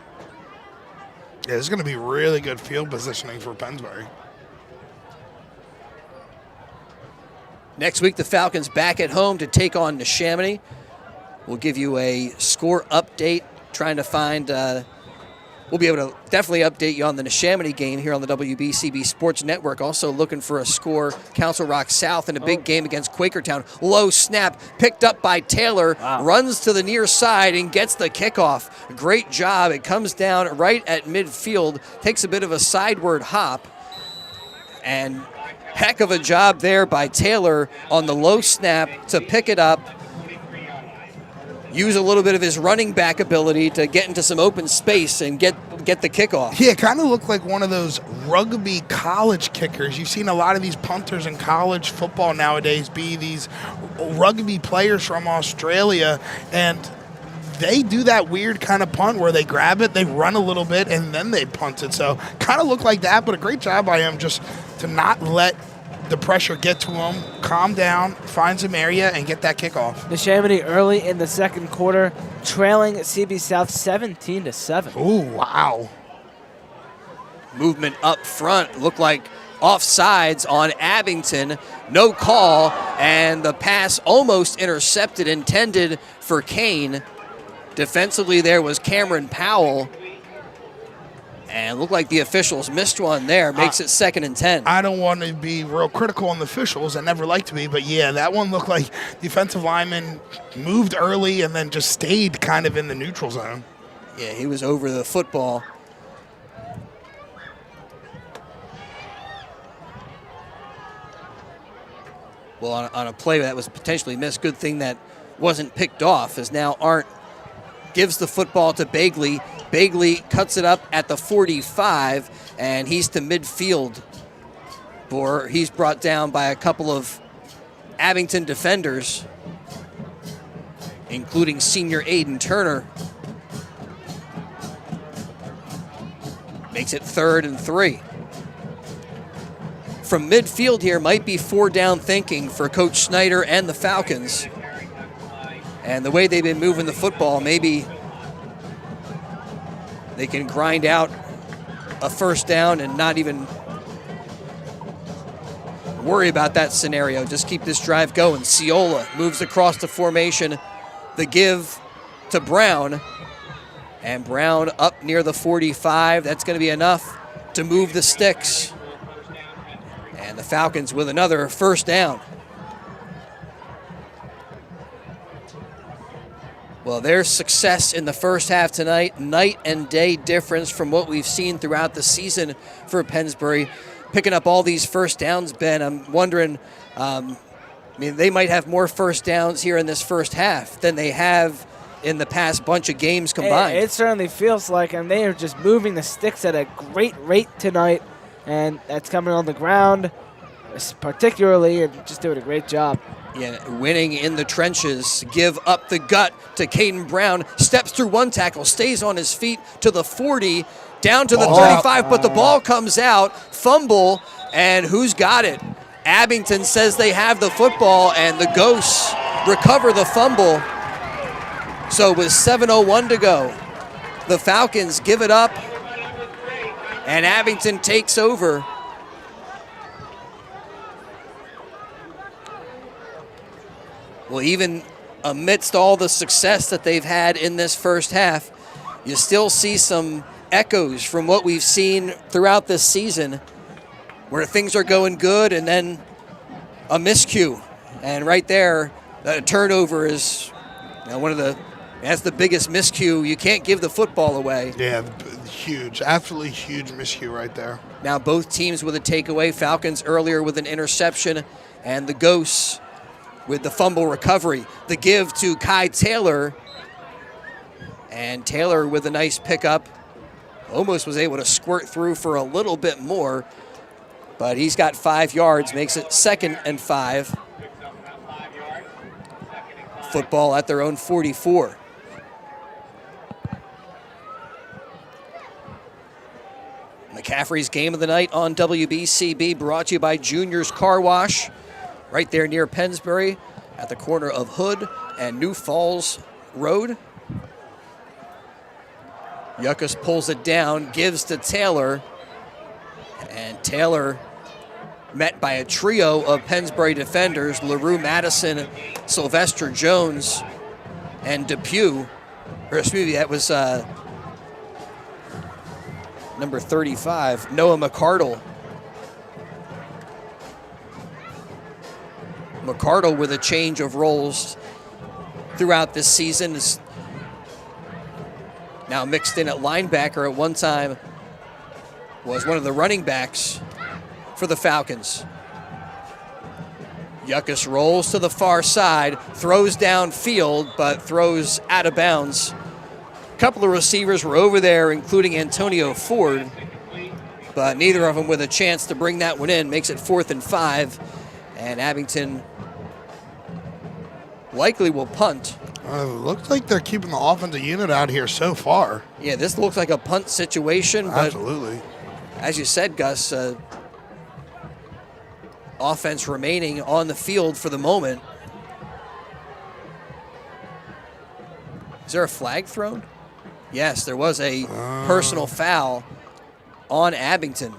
D: Yeah, this is going to be really good field positioning for Pennsbury.
B: Next week, the Falcons back at home to take on Neshaminy. We'll give you a score update, trying to find... we'll be able to definitely update you on the Neshaminy game here on the WBCB Sports Network. Also looking for a score, Council Rock South in a big game against Quakertown. Low snap, picked up by Taylor, runs to the near side and gets the kickoff. Great job. It comes down right at midfield, takes a bit of a sideward hop, and heck of a job there by Taylor on the low snap to pick it up. Use a little bit of his running back ability to get into some open space and get the kickoff.
D: Yeah, it kind of looked like one of those rugby college kickers. You've seen a lot of these punters in college football nowadays be these rugby players from Australia, and they do that weird kind of punt where they grab it, they run a little bit, and then they punt it. So kind of looked like that, but a great job by him just to not let the pressure get to him, calm down, find some area, and get that kickoff.
C: Neshaminy early in the second quarter, trailing CB South 17-7.
D: Oh, wow.
B: Movement up front, looked like offsides on Abington. No call, and the pass almost intercepted, intended for Kane. Defensively there was Cameron Powell. And looked like the officials missed one there. Makes it 2nd and 10.
D: I don't want to be real critical on the officials. I never like to be. But, yeah, that one looked like defensive lineman moved early and then just stayed kind of in the neutral zone.
B: Yeah, he was over the football. Well, on a play that was potentially missed, good thing that wasn't picked off, as now Arndt gives the football to Bagley. Bagley cuts it up at the 45, and he's to midfield. He's brought down by a couple of Abington defenders, including senior Aiden Turner. Makes it 3rd and 3. From midfield here might be 4-down thinking for Coach Snyder and the Falcons. And the way they've been moving the football, maybe they can grind out a 1st down and not even worry about that scenario. Just keep this drive going. Ciola moves across the formation. The give to Brown. And Brown up near the 45. That's going to be enough to move the sticks. And the Falcons with another 1st down. Well, their success in the first half tonight, night and day difference from what we've seen throughout the season for Pennsbury. Picking up all these 1st downs, Ben, I'm wondering, they might have more 1st downs here in this first half than they have in the past bunch of games combined.
C: It certainly feels like, and they are just moving the sticks at a great rate tonight, and that's coming on the ground particularly, and just doing a great job.
B: Yeah, winning in the trenches. Give up the gut to Caden Brown. Steps through one tackle, stays on his feet to the 40, down to the 35, but the ball comes out. Fumble, and who's got it? Abington says they have the football, and the Ghosts recover the fumble. So with 7:01 to go, the Falcons give it up, and Abington takes over. Well, even amidst all the success that they've had in this first half, you still see some echoes from what we've seen throughout this season, where things are going good and then a miscue. And right there, a turnover is that's the biggest miscue. You can't give the football away.
D: Yeah, huge, absolutely huge miscue right there.
B: Now both teams with a takeaway. Falcons earlier with an interception, and the Ghosts with the fumble recovery. The give to Kai Taylor, and Taylor with a nice pickup. Almost was able to squirt through for a little bit more, but he's got 5 yards, makes it 2nd and 5. Football at their own 44. McCaffrey's game of the night on WBCB, brought to you by Junior's Car Wash, right there near Pennsbury at the corner of Hood and New Falls Road. Yuckas pulls it down, gives to Taylor. And Taylor met by a trio of Pennsbury defenders, LaRue Madison, Sylvester Jones, and Depew. Or excuse me, that was number 35, Noah McCardle. McCardle with a change of roles throughout this season is now mixed in at linebacker. At one time was one of the running backs for the Falcons. Yuckas rolls to the far side, throws downfield, but throws out of bounds. A couple of receivers were over there, including Antonio Ford, but neither of them with a chance to bring that one in. Makes it 4th and 5, and Abington likely will punt.
D: Looks like they're keeping the offensive unit out here so far.
B: Yeah, this looks like a punt situation, but
D: absolutely,
B: as you said, Gus, offense remaining on the field for the moment. Is there a flag thrown? Yes, there was a personal foul on Abington.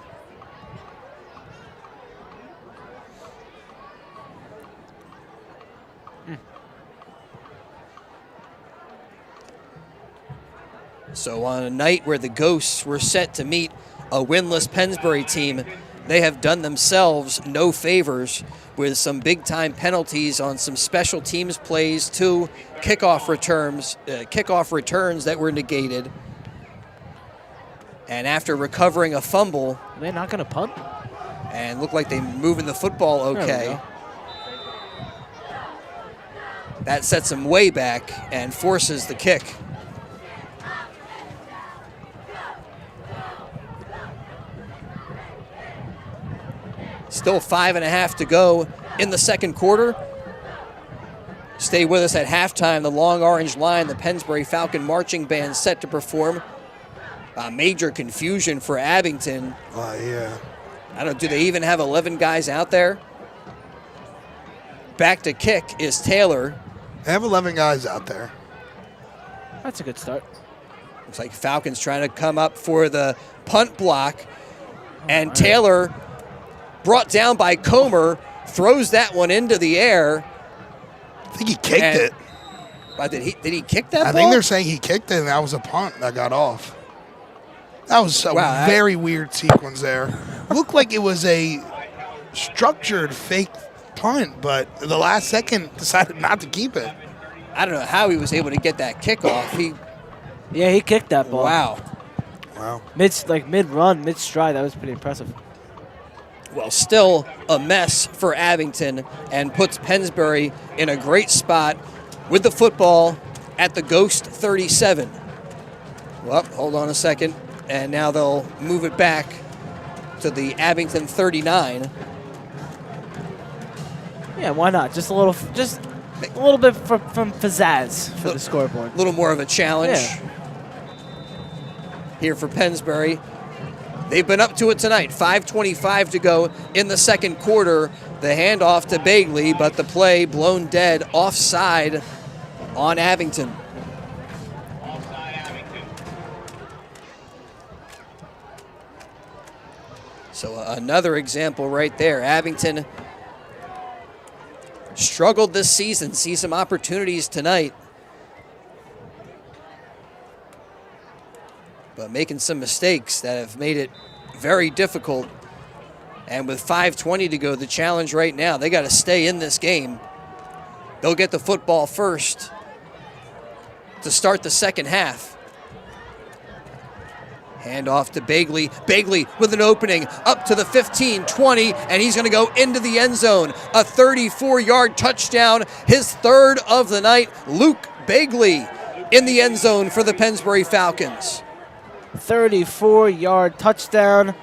B: So on a night where the Ghosts were set to meet a winless Pennsbury team, they have done themselves no favors with some big-time penalties on some special teams plays, 2 kickoff returns that were negated. And after recovering a fumble,
C: they're not going to punt?
B: And looked like they're moving the football okay. That sets them way back and forces the kick. Still 5.5 to go in the second quarter. Stay with us at halftime. The Long Orange Line, the Pennsbury Falcon Marching Band set to perform. Major confusion for Abington.
D: Yeah.
B: I don't know, do they even have 11 guys out there? Back to kick is Taylor.
D: They have 11 guys out there.
C: That's a good start.
B: Looks like Falcons trying to come up for the punt block. And Taylor, brought down by Comer, throws that one into the air.
D: I think he kicked it.
B: But did he kick that ball?
D: I think they're saying he kicked it, and that was a punt that got off. That was a very weird sequence there. Looked like it was a structured fake punt, but the last second decided not to keep it.
B: I don't know how he was able to get that kickoff.
C: He kicked that ball.
D: Wow.
C: Mid-run, mid-stride. That was pretty impressive.
B: Well, still a mess for Abington and puts Pennsbury in a great spot with the football at the Ghost 37. Well, hold on a second. And now they'll move it back to the Abington 39.
C: Yeah, why not? Just a little bit from pizzazz for the scoreboard.
B: A little more of a challenge here for Pennsbury. They've been up to it tonight. 5:25 to go in the second quarter. The handoff to Bagley, but the play blown dead offside on Abington. So another example right there. Abington struggled this season. See some opportunities tonight, but making some mistakes that have made it very difficult. And with 5:20 to go, the challenge right now, they got to stay in this game. They'll get the football first to start the second half. Hand off to Bagley. Bagley with an opening up to the 15, 20, and he's going to go into the end zone. A 34-yard touchdown, his third of the night. Luke Bagley in the end zone for the Pennsbury Falcons.
C: 34-yard touchdown,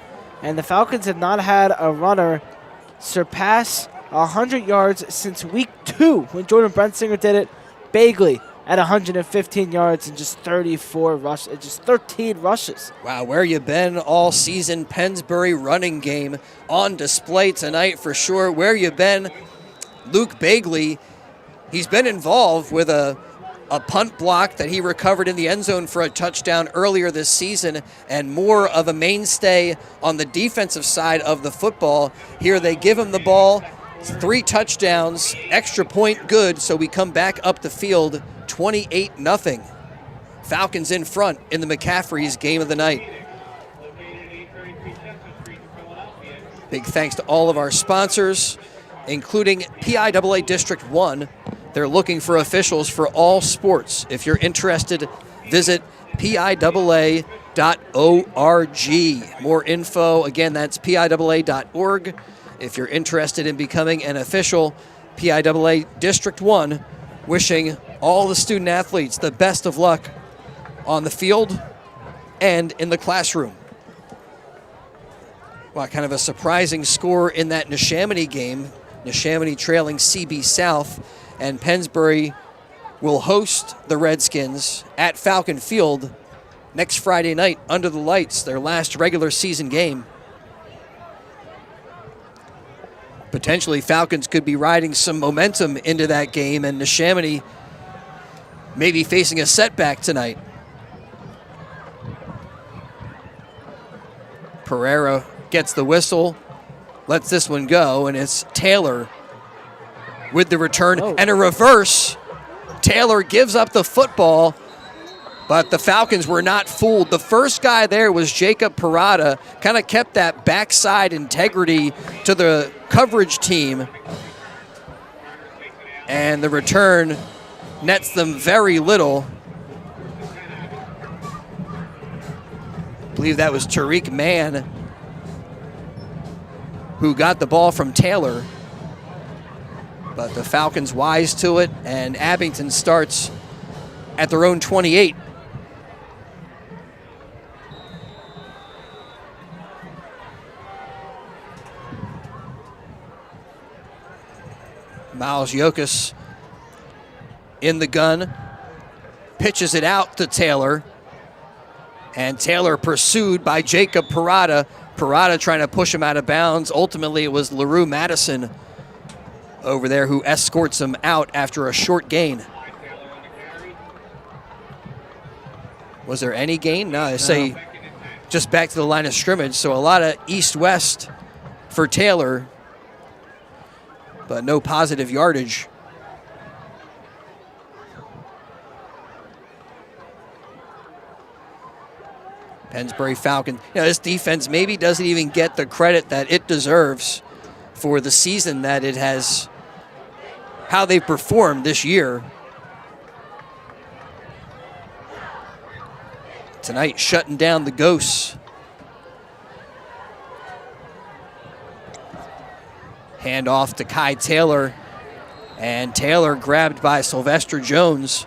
C: and the Falcons have not had a runner surpass 100 yards since week 2 when Jordan Brentsinger did it. Bagley at 115 yards and just 13 rushes.
B: Wow, where you been all season? Pennsbury running game on display tonight for sure. Where you been? Luke Bagley, he's been involved with a a punt block that he recovered in the end zone for a touchdown earlier this season, and more of a mainstay on the defensive side of the football. Here they give him the ball, 3 touchdowns, extra point good, so we come back up the field 28-0. Falcons in front in the McCaffrey's game of the night. Big thanks to all of our sponsors, including PIAA District 1. They're looking for officials for all sports. If you're interested, visit PIAA.org. More info, again, that's PIAA.org. If you're interested in becoming an official, PIAA District 1, wishing all the student athletes the best of luck on the field and in the classroom. Well, kind of a surprising score in that Neshaminy game. Neshaminy trailing CB South, and Pennsbury will host the Redskins at Falcon Field next Friday night under the lights, their last regular season game. Potentially, Falcons could be riding some momentum into that game, and Neshaminy may be facing a setback tonight. Pereira gets the whistle, lets this one go, and it's Taylor with the return and a reverse. Taylor gives up the football, but the Falcons were not fooled. The first guy there was Jacob Parada, kind of kept that backside integrity to the coverage team, and the return nets them very little. I believe that was Tariq Mann who got the ball from Taylor. But the Falcons wise to it, and Abington starts at their own 28. Miles Yokas in the gun, pitches it out to Taylor, and Taylor pursued by Jacob Parada. Parada trying to push him out of bounds. Ultimately, it was LaRue Madison over there who escorts him out after a short gain. Was there any gain? No, they say just back to the line of scrimmage. So a lot of east-west for Taylor, but no positive yardage. Pennsbury Falcon. This defense maybe doesn't even get the credit that it deserves for the season that it has, how they've performed this year. Tonight, shutting down the Ghosts. Hand off to Kai Taylor, and Taylor grabbed by Sylvester Jones.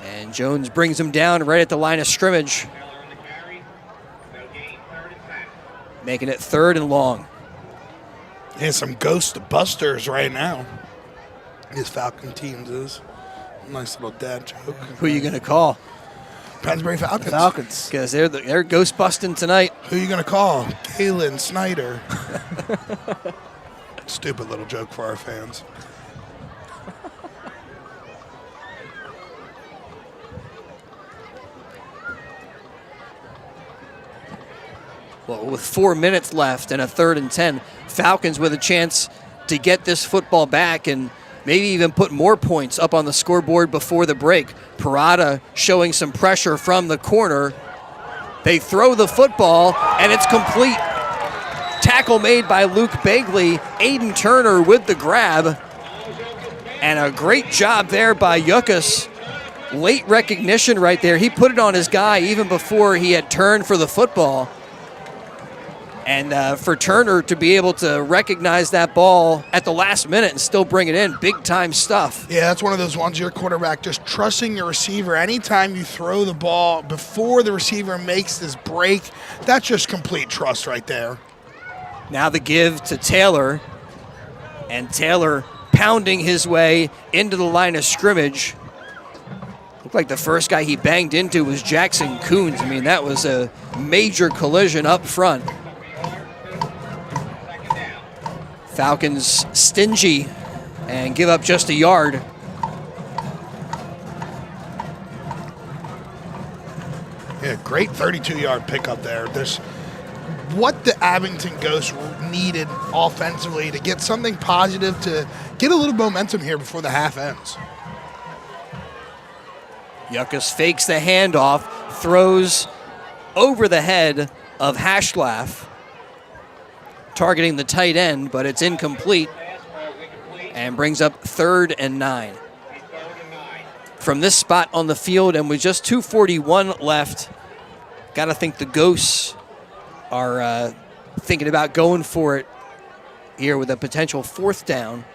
B: And Jones brings him down right at the line of scrimmage, making it 3rd and long.
D: Yeah, some ghost busters right now. This Falcon teams is. Nice little dad joke.
B: Who are you going to call?
D: Pennsbury Falcons.
C: Falcons.
B: Because they're ghost busting tonight.
D: Who are you going to call? Kalen Snyder. Stupid little joke for our fans.
B: Well, with 4 minutes left and a 3rd and 10, Falcons with a chance to get this football back and maybe even put more points up on the scoreboard before the break. Parada showing some pressure from the corner. They throw the football, and it's complete. Tackle made by Luke Begley. Aiden Turner with the grab. And a great job there by Yukas. Late recognition right there. He put it on his guy even before he had turned for the football. And for Turner to be able to recognize that ball at the last minute and still bring it in, big-time stuff.
D: Yeah, that's one of those ones, your quarterback just trusting your receiver. Anytime you throw the ball before the receiver makes this break, that's just complete trust right there.
B: Now the give to Taylor, and Taylor pounding his way into the line of scrimmage. Looked like the first guy he banged into was Jackson Coons. I mean, that was a major collision up front. Falcons stingy and give up just a yard.
D: Yeah, great 32-yard pickup there. There's what the Abington Ghosts needed offensively to get something positive, to get a little momentum here before the half ends.
B: Yuckas fakes the handoff, throws over the head of Hashlaff, targeting the tight end, but it's incomplete and brings up 3rd and 9. From this spot on the field, and with just 2:41 left, got to think the Ghosts are thinking about going for it here with a potential 4th down.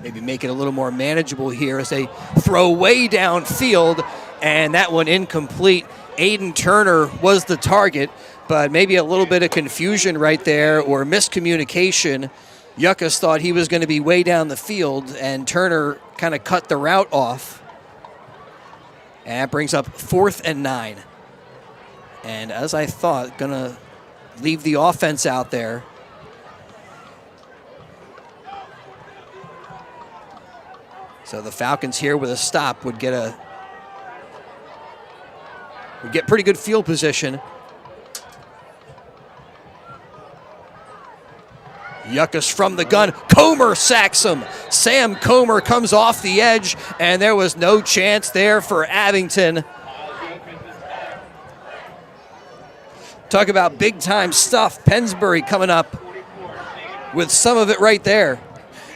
B: Maybe make it a little more manageable here as they throw way downfield, and that one incomplete. Aiden Turner was the target, but maybe a little bit of confusion right there or miscommunication. Yuckas thought he was going to be way down the field, and Turner kind of cut the route off. And that brings up 4th and 9. And as I thought, going to leave the offense out there. So the Falcons here with a stop would get pretty good field position. Yuckas from the gun. Comer sacks him. Sam Comer comes off the edge, and there was no chance there for Abington. Talk about big-time stuff. Pennsbury coming up with some of it right there.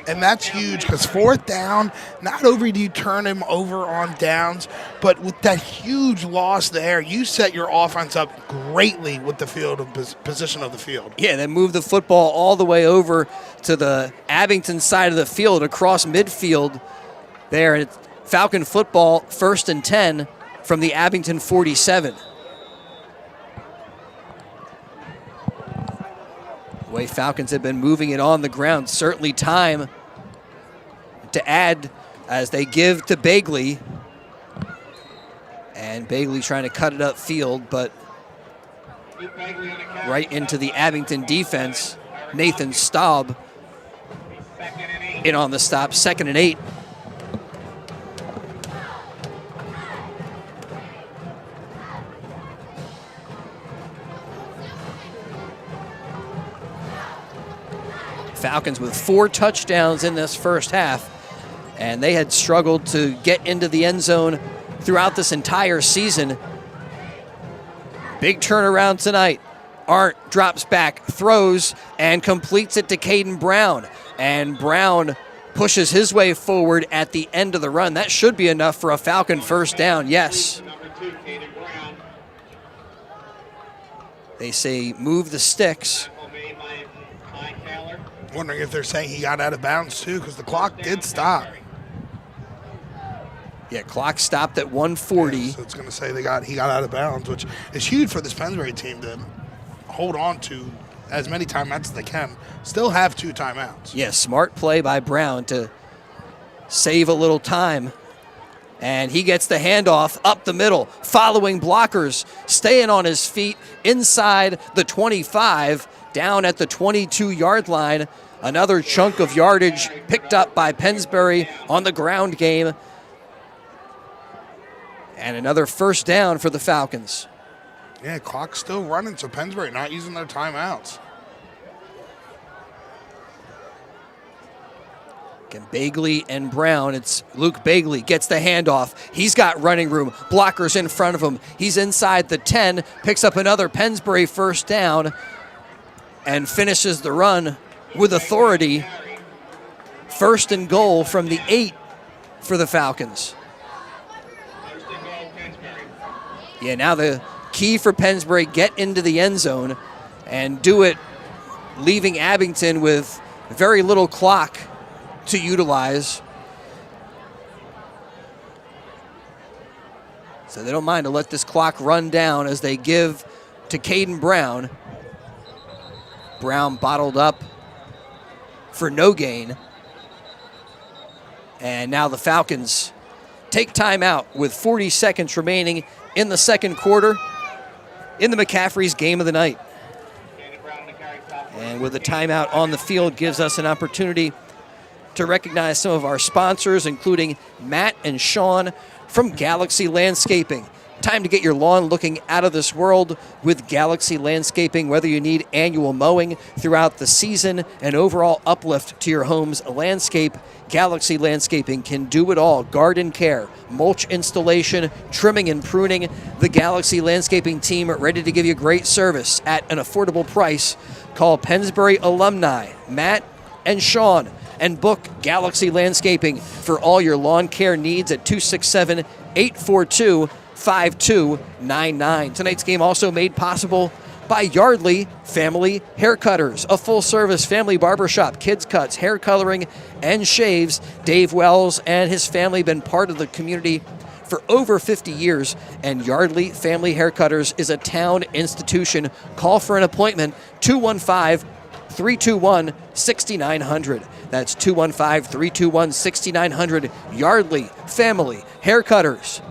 D: And that's huge because 4th down, not only do you turn him over on downs, but with that huge loss there, you set your offense up greatly with the field and position of the field.
B: Yeah, then move the football all the way over to the Abington side of the field, across midfield there. And it's Falcon football, 1st and 10 from the Abington 47. The way Falcons have been moving it on the ground, certainly time to add as they give to Bagley. And Bagley trying to cut it upfield, but right into the Abington defense. Nathan Staub in on the stop, 2nd and 8. Falcons with 4 touchdowns in this first half, and they had struggled to get into the end zone throughout this entire season. Big turnaround tonight. Arndt drops back, throws, and completes it to Caden Brown. And Brown pushes his way forward at the end of the run. That should be enough for a Falcon 1st down, yes. They say move the sticks.
D: Wondering if they're saying he got out of bounds too, because the clock did stop.
B: Yeah, clock stopped at 1:40.
D: Yeah, so it's going to say he got out of bounds, which is huge for this Pennsbury team to hold on to as many timeouts as they can. Still have 2 timeouts.
B: Yeah, smart play by Brown to save a little time. And he gets the handoff up the middle, following blockers, staying on his feet inside the 25, down at the 22-yard line. Another chunk of yardage picked up by Pennsbury on the ground game. And another 1st down for the Falcons.
D: Yeah, clock's still running, so Pennsbury not using their timeouts.
B: Again, Bagley and Brown. It's Luke Bagley gets the handoff. He's got running room. Blockers in front of him. He's inside the 10, picks up another Pennsbury 1st down, and finishes the run with authority. 1st and goal from the 8 for the Falcons. Yeah, now the key for Pennsbury, get into the end zone and do it leaving Abington with very little clock to utilize. So they don't mind to let this clock run down as they give to Caden Brown. Brown bottled up for no gain. And now the Falcons take time out with 40 seconds remaining in the 2nd quarter in the McCaffrey's game of the night. And with a timeout on the field gives us an opportunity to recognize some of our sponsors, including Matt and Sean from Galaxy Landscaping. Time to get your lawn looking out of this world with Galaxy Landscaping. Whether you need annual mowing throughout the season and overall uplift to your home's landscape, Galaxy Landscaping can do it all. Garden care, mulch installation, trimming and pruning. The Galaxy Landscaping team are ready to give you great service at an affordable price. Call Pennsbury alumni Matt and Sean and book Galaxy Landscaping for all your lawn care needs at 267-842-5299. Tonight's game also made possible by Yardley Family Haircutters, a full-service family barbershop, kids cuts, hair coloring, and shaves. Dave Wells and his family have been part of the community for over 50 years, and Yardley Family Haircutters is a town institution. Call for an appointment, 215-321-6900. That's 215-321-6900. Yardley Family Haircutters.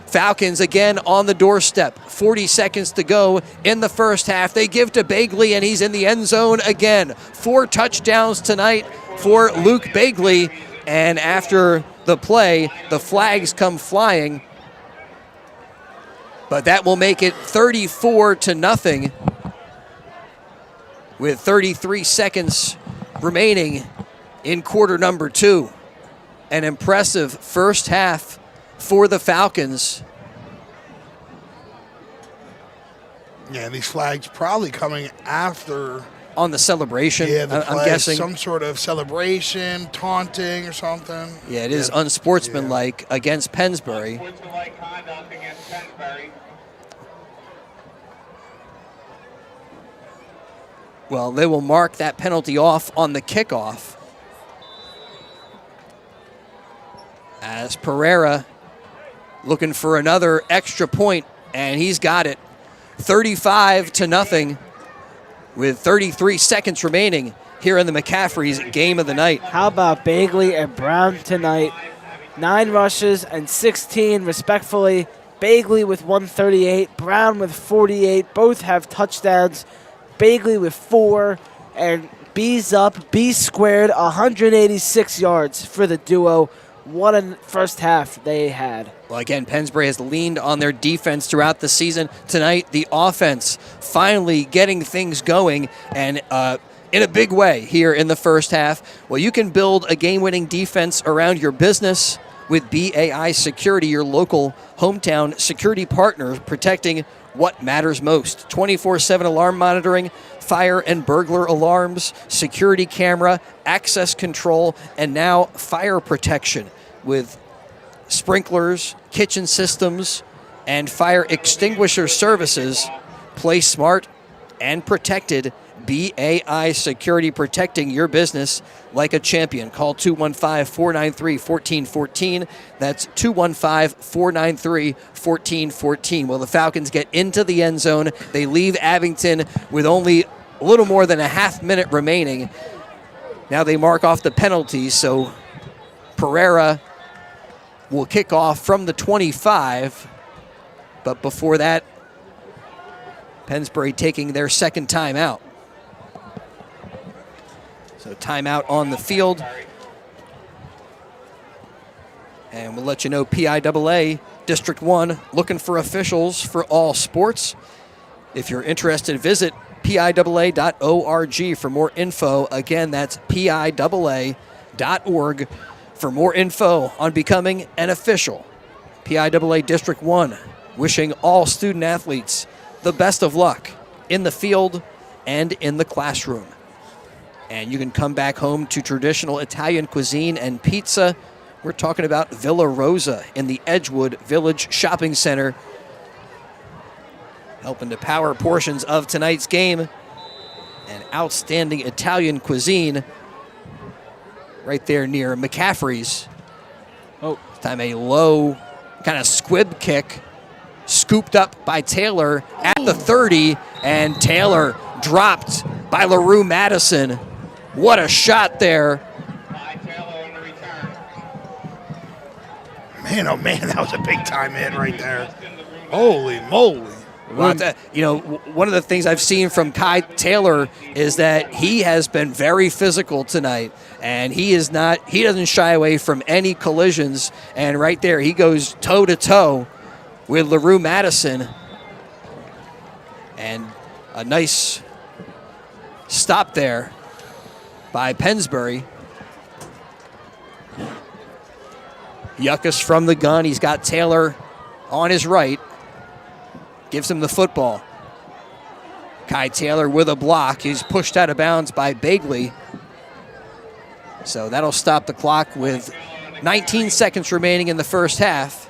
B: Falcons again on the doorstep. 40 seconds to go in the first half. They give to Bagley, and he's in the end zone again. 4 touchdowns tonight for Luke Bagley. And after the play, the flags come flying. But that will make it 34-0 with 33 seconds remaining in quarter number 2. An impressive first half for the Falcons.
D: Yeah, these flags probably coming after.
B: On the celebration,
D: Yeah, the
B: I'm
D: play,
B: guessing.
D: some sort of celebration, taunting or something.
B: Yeah, it is unsportsmanlike against Pennsbury.
G: Unsportsmanlike conduct against Pennsbury.
B: Well, they will mark that penalty off on the kickoff, as Pereira looking for another extra point, and he's got it. 35-0 with 33 seconds remaining here in the McCaffrey's game of the night.
C: How about Bagley and Brown tonight? 9 rushes and 16 respectfully. Bagley with 138, Brown with 48. Both have touchdowns. Bagley with 4, and B's up, B squared, 186 yards for the duo. What a first half they had.
B: Well, again, Pennsbury has leaned on their defense throughout the season. Tonight, the offense finally getting things going, and in a big way here in the first half. Well, you can build a game-winning defense around your business with BAI Security, your local hometown security partner, protecting what matters most. 24/7 alarm monitoring, fire and burglar alarms, security camera, access control, and now fire protection with sprinklers, kitchen systems, and fire extinguisher services. Play smart and protected. BAI Security, protecting your business like a champion. Call 215-493-1414. That's 215-493-1414. Well, the Falcons get into the end zone. They leave Abington with only a little more than a half minute remaining. Now they mark off the penalties, so Pereira will kick off from the 25. But before that, Pennsbury taking their second timeout. So timeout on the field. And we'll let you know PIAA District 1 looking for officials for all sports. If you're interested, visit PIAA.org for more info. Again, that's PIAA.org for more info on becoming an official. PIAA District 1 wishing all student athletes the best of luck in the field and in the classroom. And you can come back home to traditional Italian cuisine and pizza. We're talking about Villa Rosa in the Edgewood Village Shopping Center, helping to power portions of tonight's game. And outstanding Italian cuisine right there near McCaffrey's. Oh, this time a low kind of squib kick, scooped up by Taylor at the 30, and Taylor dropped by LaRue Madison. What a shot there.
D: Man, oh man, that was a big time hit right there. Holy moly.
B: Well, one of the things I've seen from Kai Taylor is that he has been very physical tonight, and he doesn't shy away from any collisions. And right there, he goes toe to toe with LaRue Madison, and a nice stop there by Pennsbury. Yuckas from the gun. He's got Taylor on his right. Gives him the football. Kai Taylor with a block. He's pushed out of bounds by Bagley. So that'll stop the clock with 19 seconds remaining in the first half.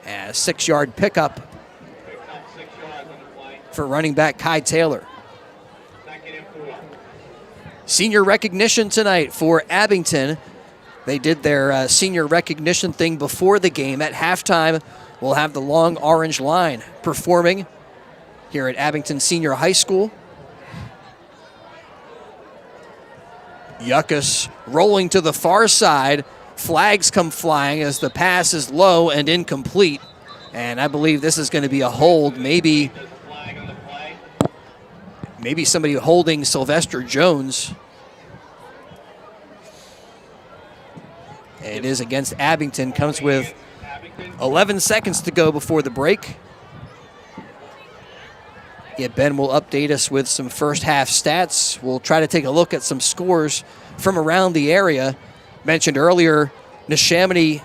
B: And a 6-yard pickup for running back Kai Taylor. Senior recognition tonight for Abington. They did their senior recognition thing before the game. At halftime, we'll have the Long Orange Line performing here at Abington Senior High School. Yuckas rolling to the far side. Flags come flying as the pass is low and incomplete. And I believe this is going to be a hold. Maybe somebody holding Sylvester Jones. It is against Abington. Comes with 11 seconds to go before the break. Yeah, Ben will update us with some first half stats. We'll try to take a look at some scores from around the area. Mentioned earlier, Neshaminy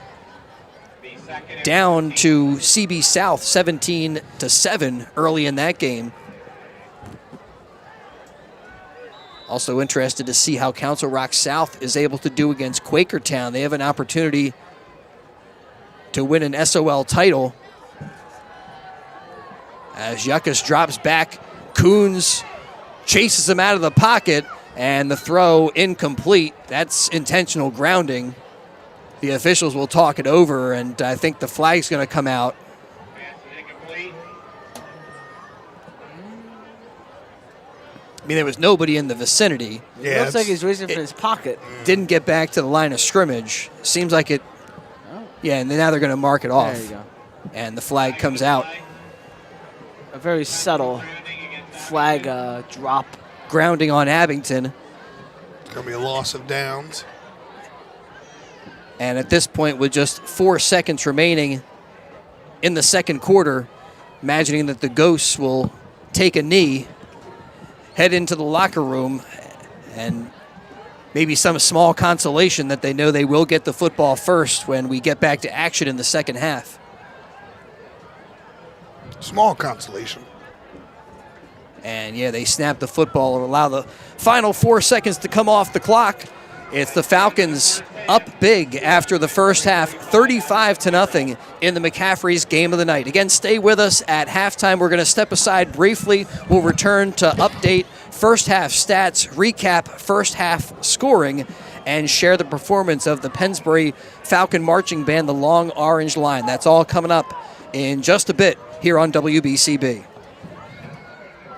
B: down to CB South 17-7 early in that game. Also interested to see how Council Rock South is able to do against Quakertown. They have an opportunity to win an SOL title. As Yuckas drops back, Coons chases him out of the pocket, and the throw incomplete. That's intentional grounding. The officials will talk it over, and I think the flag's going to come out. I mean, there was nobody in the vicinity.
C: Yeah, looks like he's reaching for his pocket.
B: Didn't get back to the line of scrimmage. Seems like it. Yeah, and now they're going to mark it off.
C: There you go.
B: And the flag comes out.
C: A very subtle flag drop.
B: Grounding on Abington.
D: It's going to be a loss of downs.
B: And at this point, with just 4 seconds remaining in the second quarter, imagining that the Ghosts will take a knee, head into the locker room, and maybe some small consolation that they know they will get the football first when we get back to action in the second half.
D: Small consolation.
B: And yeah, they snap the football and allow the final 4 seconds to come off the clock. It's the Falcons up big after the first half, 35-0 in the McCaffrey's game of the night. Again, stay with us at halftime. We're going to step aside briefly. We'll return to update first half stats, recap first half scoring, and share the performance of the Pennsbury Falcon Marching Band, the Long Orange Line. That's all coming up in just a bit here on WBCB.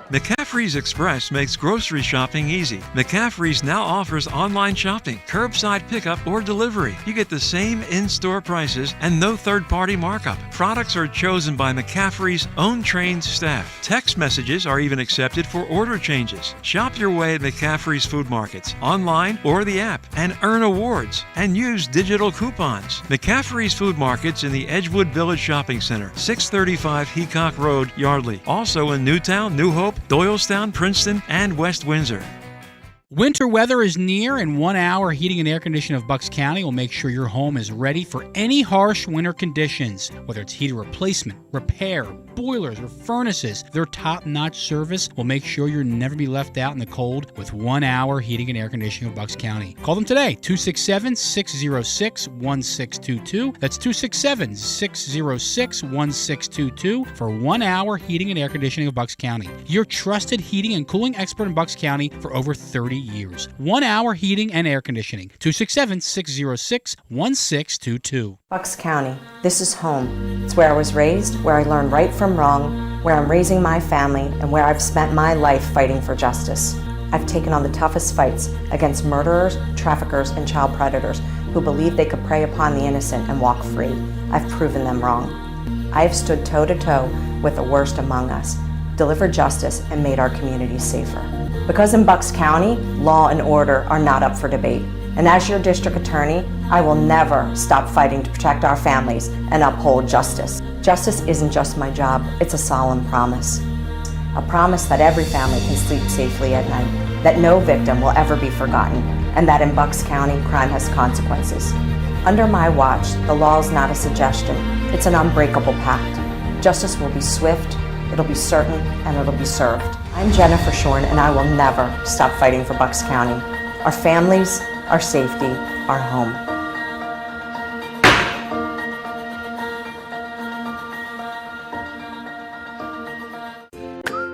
H: McCaffrey's Express makes grocery shopping easy. McCaffrey's now offers online shopping, curbside pickup, or delivery. You get the same in-store prices and no third-party markup. Products are chosen by McCaffrey's own trained staff. Text messages are even accepted for order changes. Shop your way at McCaffrey's Food Markets, online or the app, and earn awards and use digital coupons. McCaffrey's Food Markets in the Edgewood Village Shopping Center, 635 Heacock Road, Yardley. Also in Newtown, New Hope, Doylestown, Princeton, and West Windsor.
I: Winter weather is near, and 1 hour heating and air conditioning of Bucks County will make sure your home is ready for any harsh winter conditions. Whether it's heater replacement, repair, boilers, or furnaces, their top-notch service will make sure you'll never be left out in the cold with 1 hour heating and air conditioning of Bucks County. Call them today, 267-606-1622. That's 267-606-1622 for 1 hour heating and air conditioning of Bucks County. Your trusted heating and cooling expert in Bucks County for over 30 years. 1 hour heating and air conditioning. 267-606-1622.
J: Bucks County, this is home. It's where I was raised, where I learned right from wrong, where I'm raising my family, and where I've spent my life fighting for justice. I've taken on the toughest fights against murderers, traffickers, and child predators who believed they could prey upon the innocent and walk free. I've proven them wrong. I have stood toe-to-toe with the worst among us, delivered justice, and made our communities safer. Because in Bucks County, law and order are not up for debate. And as your district attorney, I will never stop fighting to protect our families and uphold justice. Justice isn't just my job, it's a solemn promise. A promise that every family can sleep safely at night, that no victim will ever be forgotten, and that in Bucks County, crime has consequences. Under my watch, the law is not a suggestion, it's an unbreakable pact. Justice will be swift, it'll be certain, and it'll be served. I'm Jennifer Shorn, and I will never stop fighting for Bucks County. Our families, our safety, our home.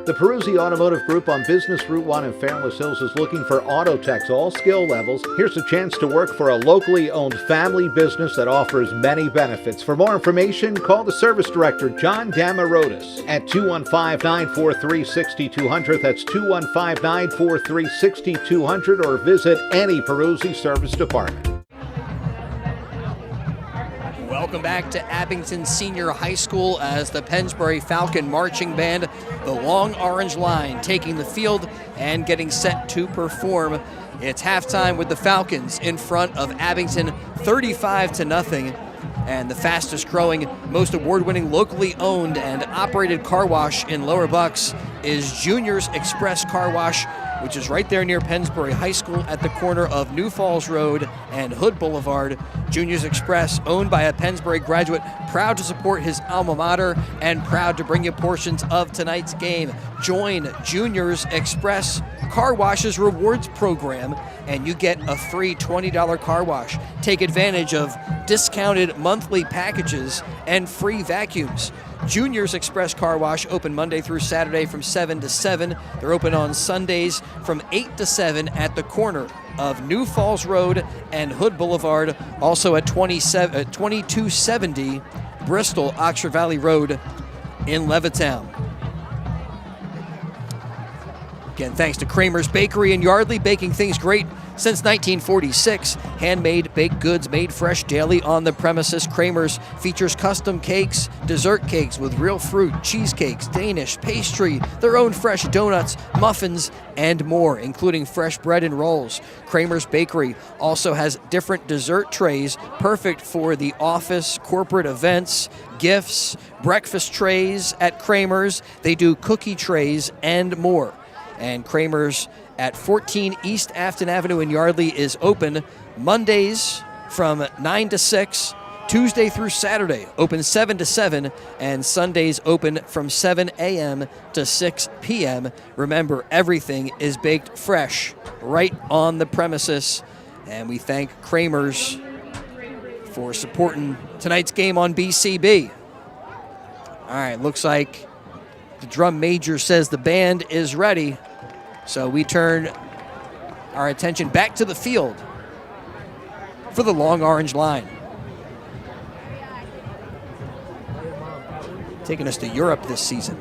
K: The Peruzzi Automotive Group on Business Route 1 in Fairless Hills is looking for auto techs, all skill levels. Here's a chance to work for a locally owned family business that offers many benefits. For more information, call the service director, John Damarotis, at 215-943-6200. That's 215-943-6200, or visit any Peruzzi service department.
B: Welcome back to Abington Senior High School as the Pennsbury Falcon Marching Band, the Long Orange Line, taking the field and getting set to perform. It's halftime with the Falcons in front of Abington, 35-0. And the fastest growing, most award-winning, locally owned and operated car wash in Lower Bucks is Junior's Express Car Wash, which is right there near Pennsbury High School at the corner of New Falls Road and Hood Boulevard. Junior's Express, owned by a Pennsbury graduate, proud to support his alma mater and proud to bring you portions of tonight's game. Join Junior's Express Car Wash's rewards program and you get a free $20 car wash. Take advantage of discounted monthly packages and free vacuums. Junior's Express Car Wash open Monday through Saturday from 7 to 7. They're open on Sundays from 8 to 7 at the corner of New Falls Road and Hood Boulevard, also at 2270 Bristol Oxford Valley Road in Levittown. Again, thanks to Kramer's Bakery in Yardley, baking things great since 1946. Handmade baked goods made fresh daily on the premises. Kramer's features custom cakes, dessert cakes with real fruit, cheesecakes, Danish, pastry, their own fresh donuts, muffins, and more, including fresh bread and rolls. Kramer's Bakery also has different dessert trays, perfect for the office, corporate events, gifts, breakfast trays at Kramer's. They do cookie trays and more. And Kramer's at 14 East Afton Avenue in Yardley is open Mondays from 9 to 6, Tuesday through Saturday, open 7 to 7, and Sundays open from 7 a.m. to 6 p.m. Remember, everything is baked fresh right on the premises. And we thank Kramer's for supporting tonight's game on BCB. All right, looks like the drum major says the band is ready. So we turn our attention back to the field for the Long Orange Line. Taking us to Europe this season.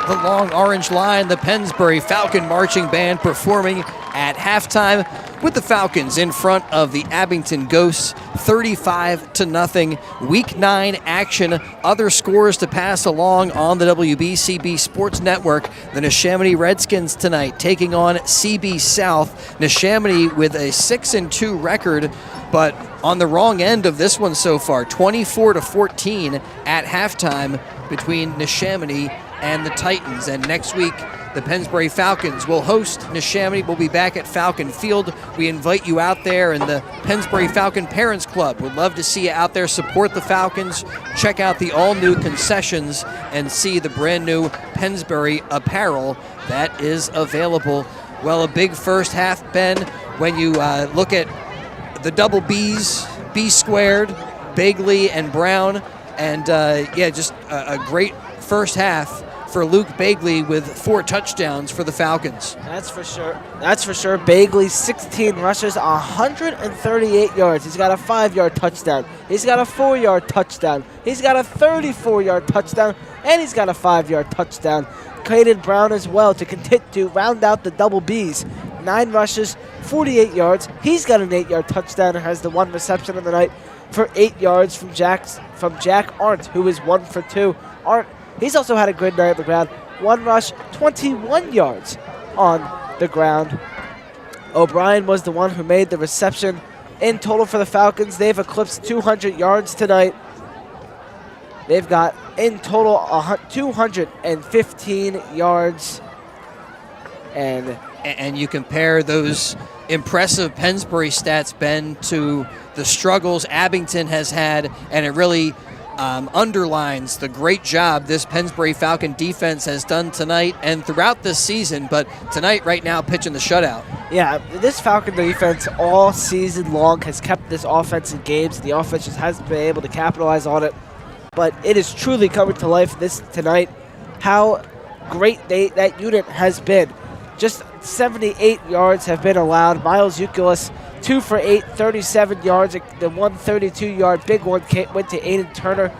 B: the long orange line, the Pennsbury Falcon Marching Band performing at halftime with the Falcons in front of the Abington Ghosts, 35-0. Week 9 action. Other scores to pass along on the WBCB Sports Network. The Neshaminy Redskins tonight taking on CB South. Neshaminy with a 6-2 record, but on the wrong end of this one so far, 24-14 at halftime between Neshaminy and the Titans. And next week, the Pennsbury Falcons will host Neshaminy. We'll be back at Falcon Field. We invite you out there, and the Pennsbury Falcon Parents Club would love to see you out there. Support the Falcons. Check out the all-new concessions and see the brand-new Pennsbury apparel that is available. Well, a big first half, Ben, when you look at the double Bs, B squared, Bagley and Brown, and just a great first half for Luke Bagley with 4 touchdowns for the Falcons.
C: That's for sure. That's for sure. Bagley, 16 rushes, 138 yards. He's got a 5-yard touchdown. He's got a 4-yard touchdown. He's got a 34-yard touchdown, and he's got a 5-yard touchdown. Caden Brown as well to round out the double Bs. 9 rushes, 48 yards. He's got an 8-yard touchdown and has the 1 reception of the night for 8 yards from Jack Arndt, who is 1 for 2. Arndt, he's also had a good night on the ground. 1 rush, 21 yards on the ground. O'Brien was the one who made the reception. In total for the Falcons, they've eclipsed 200 yards tonight. They've got in total 215 yards.
B: And you compare those impressive Pennsbury stats, Ben, to the struggles Abington has had, and it really underlines the great job this Pennsbury Falcon defense has done tonight and throughout this season, but tonight, right now, pitching the shutout.
C: Yeah, this Falcon defense all season long has kept this offense in games. The offense just hasn't been able to capitalize on it, but it is truly coming to life tonight. How great that unit has been. Just 78 yards have been allowed. Miles Euclid, 2 for 8, 37 yards. The 132-yard big one went to Aiden Turner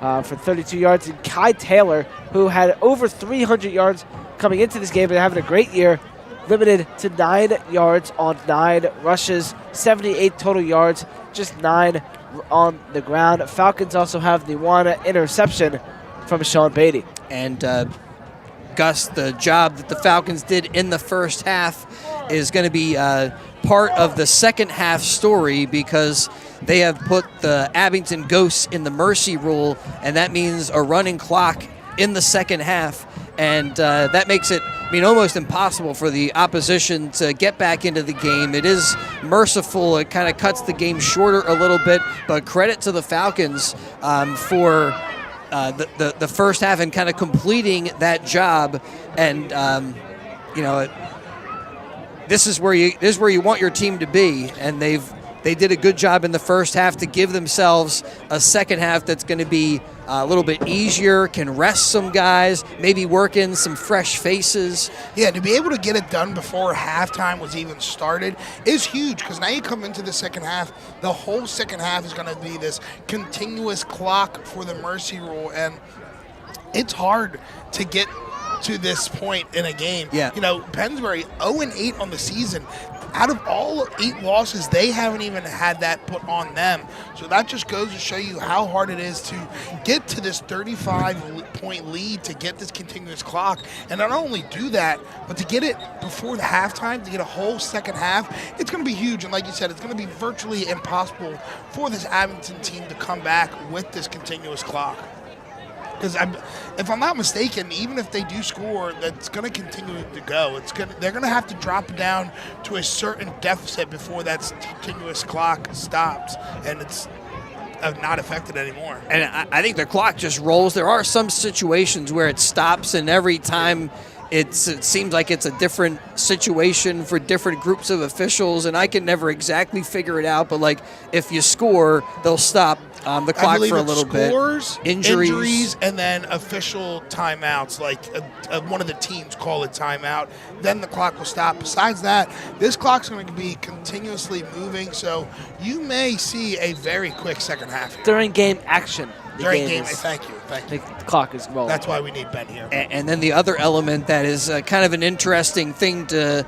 C: for 32 yards. And Kai Taylor, who had over 300 yards coming into this game and having a great year, limited to 9 yards on 9 rushes, 78 total yards, just 9 on the ground. Falcons also have the 1 interception from Sean Beatty.
B: And Gus, the job that the Falcons did in the first half is going to be part of the second half story, because they have put the Abington Ghosts in the mercy rule, and that means a running clock in the second half. And that makes it, almost impossible for the opposition to get back into the game. It is merciful. It kind of cuts the game shorter a little bit, but credit to the Falcons for the first half and kind of completing that job. And this is where you want your team to be, and they did a good job in the first half to give themselves a second half that's going to be a little bit easier, can rest some guys, maybe work in some fresh faces.
D: Yeah, to be able to get it done before halftime was even started is huge, because now you come into the second half, the whole second half is going to be this continuous clock for the mercy rule, and it's hard to get to this point in a game.
B: Yeah.
D: Pennsbury 0-8 on the season. Out of all 8 losses, they haven't even had that put on them. So that just goes to show you how hard it is to get to this 35-point lead, to get this continuous clock. And not only do that, but to get it before the halftime, to get a whole second half, it's going to be huge. And like you said, it's going to be virtually impossible for this Abington team to come back with this continuous clock. Because if I'm not mistaken, even if they do score, that's going to continue to go. They're going to have to drop down to a certain deficit before that continuous clock stops, and it's not affected anymore.
B: And I think the clock just rolls. There are some situations where it stops, and every time it seems like it's a different situation for different groups of officials, and I can never exactly figure it out. But if you score, they'll stop the clock for a little
D: scores,
B: bit. Injuries,
D: and then official timeouts, one of the teams call it timeout. Then the clock will stop. Besides that, this clock's going to be continuously moving, so you may see a very quick second half here.
C: During game action.
D: Thank you.
C: The clock is rolling.
D: That's why we need Ben here.
B: And then the other element that is kind of an interesting thing to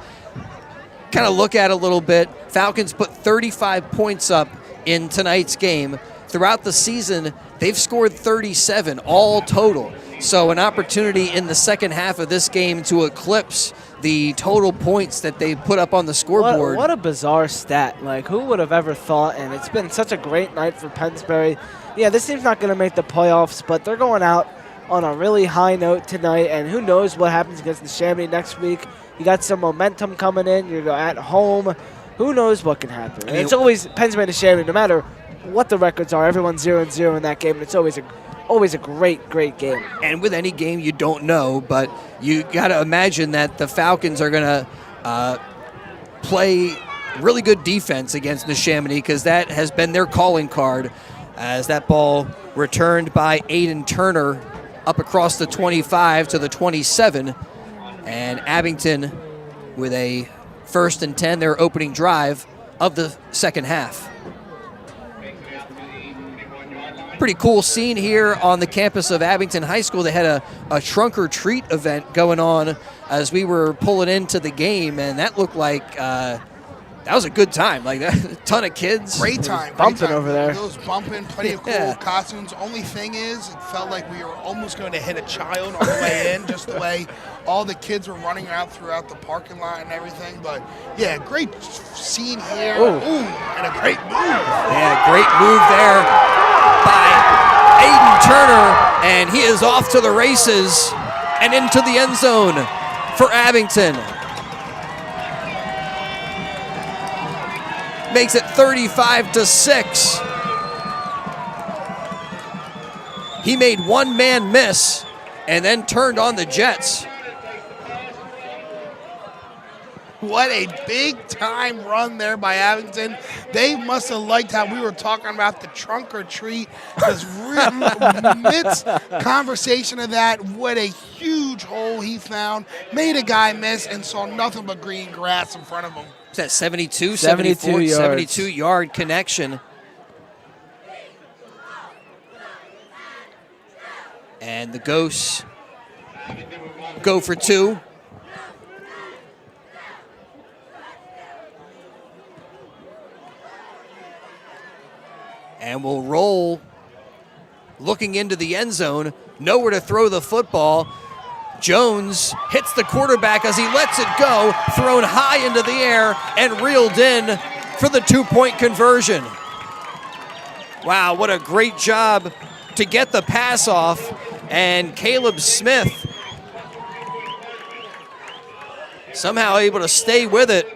B: kind of look at a little bit, Falcons put 35 points up in tonight's game. Throughout the season, they've scored 37 all total. So an opportunity in the second half of this game to eclipse the total points that they put up on the scoreboard.
C: What a bizarre stat. Who would have ever thought? And it's been such a great night for Pennsbury. Yeah, this team's not going to make the playoffs, but they're going out on a really high note tonight, and who knows what happens against the Neshaminy next week. You got some momentum coming in. You're at home. Who knows what can happen? It's always Pennsbury and Neshaminy, no matter what the records are. Everyone's 0-0 in that game, and it's always a great game.
B: And with any game, you don't know, but you got to imagine that the Falcons are going to play really good defense against Neshaminy, because that has been their calling card, as that ball returned by Aiden Turner up across the 25 to the 27. And Abington with a 1st and 10, their opening drive of the second half. Pretty cool scene here on the campus of Abington High School. They had a trunk or treat event going on as we were pulling into the game, and that looked like that was a good time. Like a ton of kids.
D: Great time.
C: Bumping over there.
D: It was bumping, plenty of cool costumes. Only thing is, it felt like we were almost going to hit a child on the way in, just the way all the kids were running out throughout the parking lot and everything. But yeah, great scene here. Ooh, and a great move.
B: Yeah, great move there by Aiden Turner, and he is off to the races and into the end zone for Abington. Makes it 35-6. He made one man miss and then turned on the Jets.
D: What a big-time run there by Abington. They must have liked how we were talking about the trunk or treat. Because midst conversation of that, what a huge hole he found. Made a guy miss and saw nothing but green grass in front of him.
B: Is that 72, 74, 72-yard connection. And the Ghosts go for 2. And will roll, looking into the end zone, nowhere to throw the football. Jones hits the quarterback as he lets it go, thrown high into the air and reeled in for the 2-point conversion. Wow, what a great job to get the pass off. And Caleb Smith somehow able to stay with it.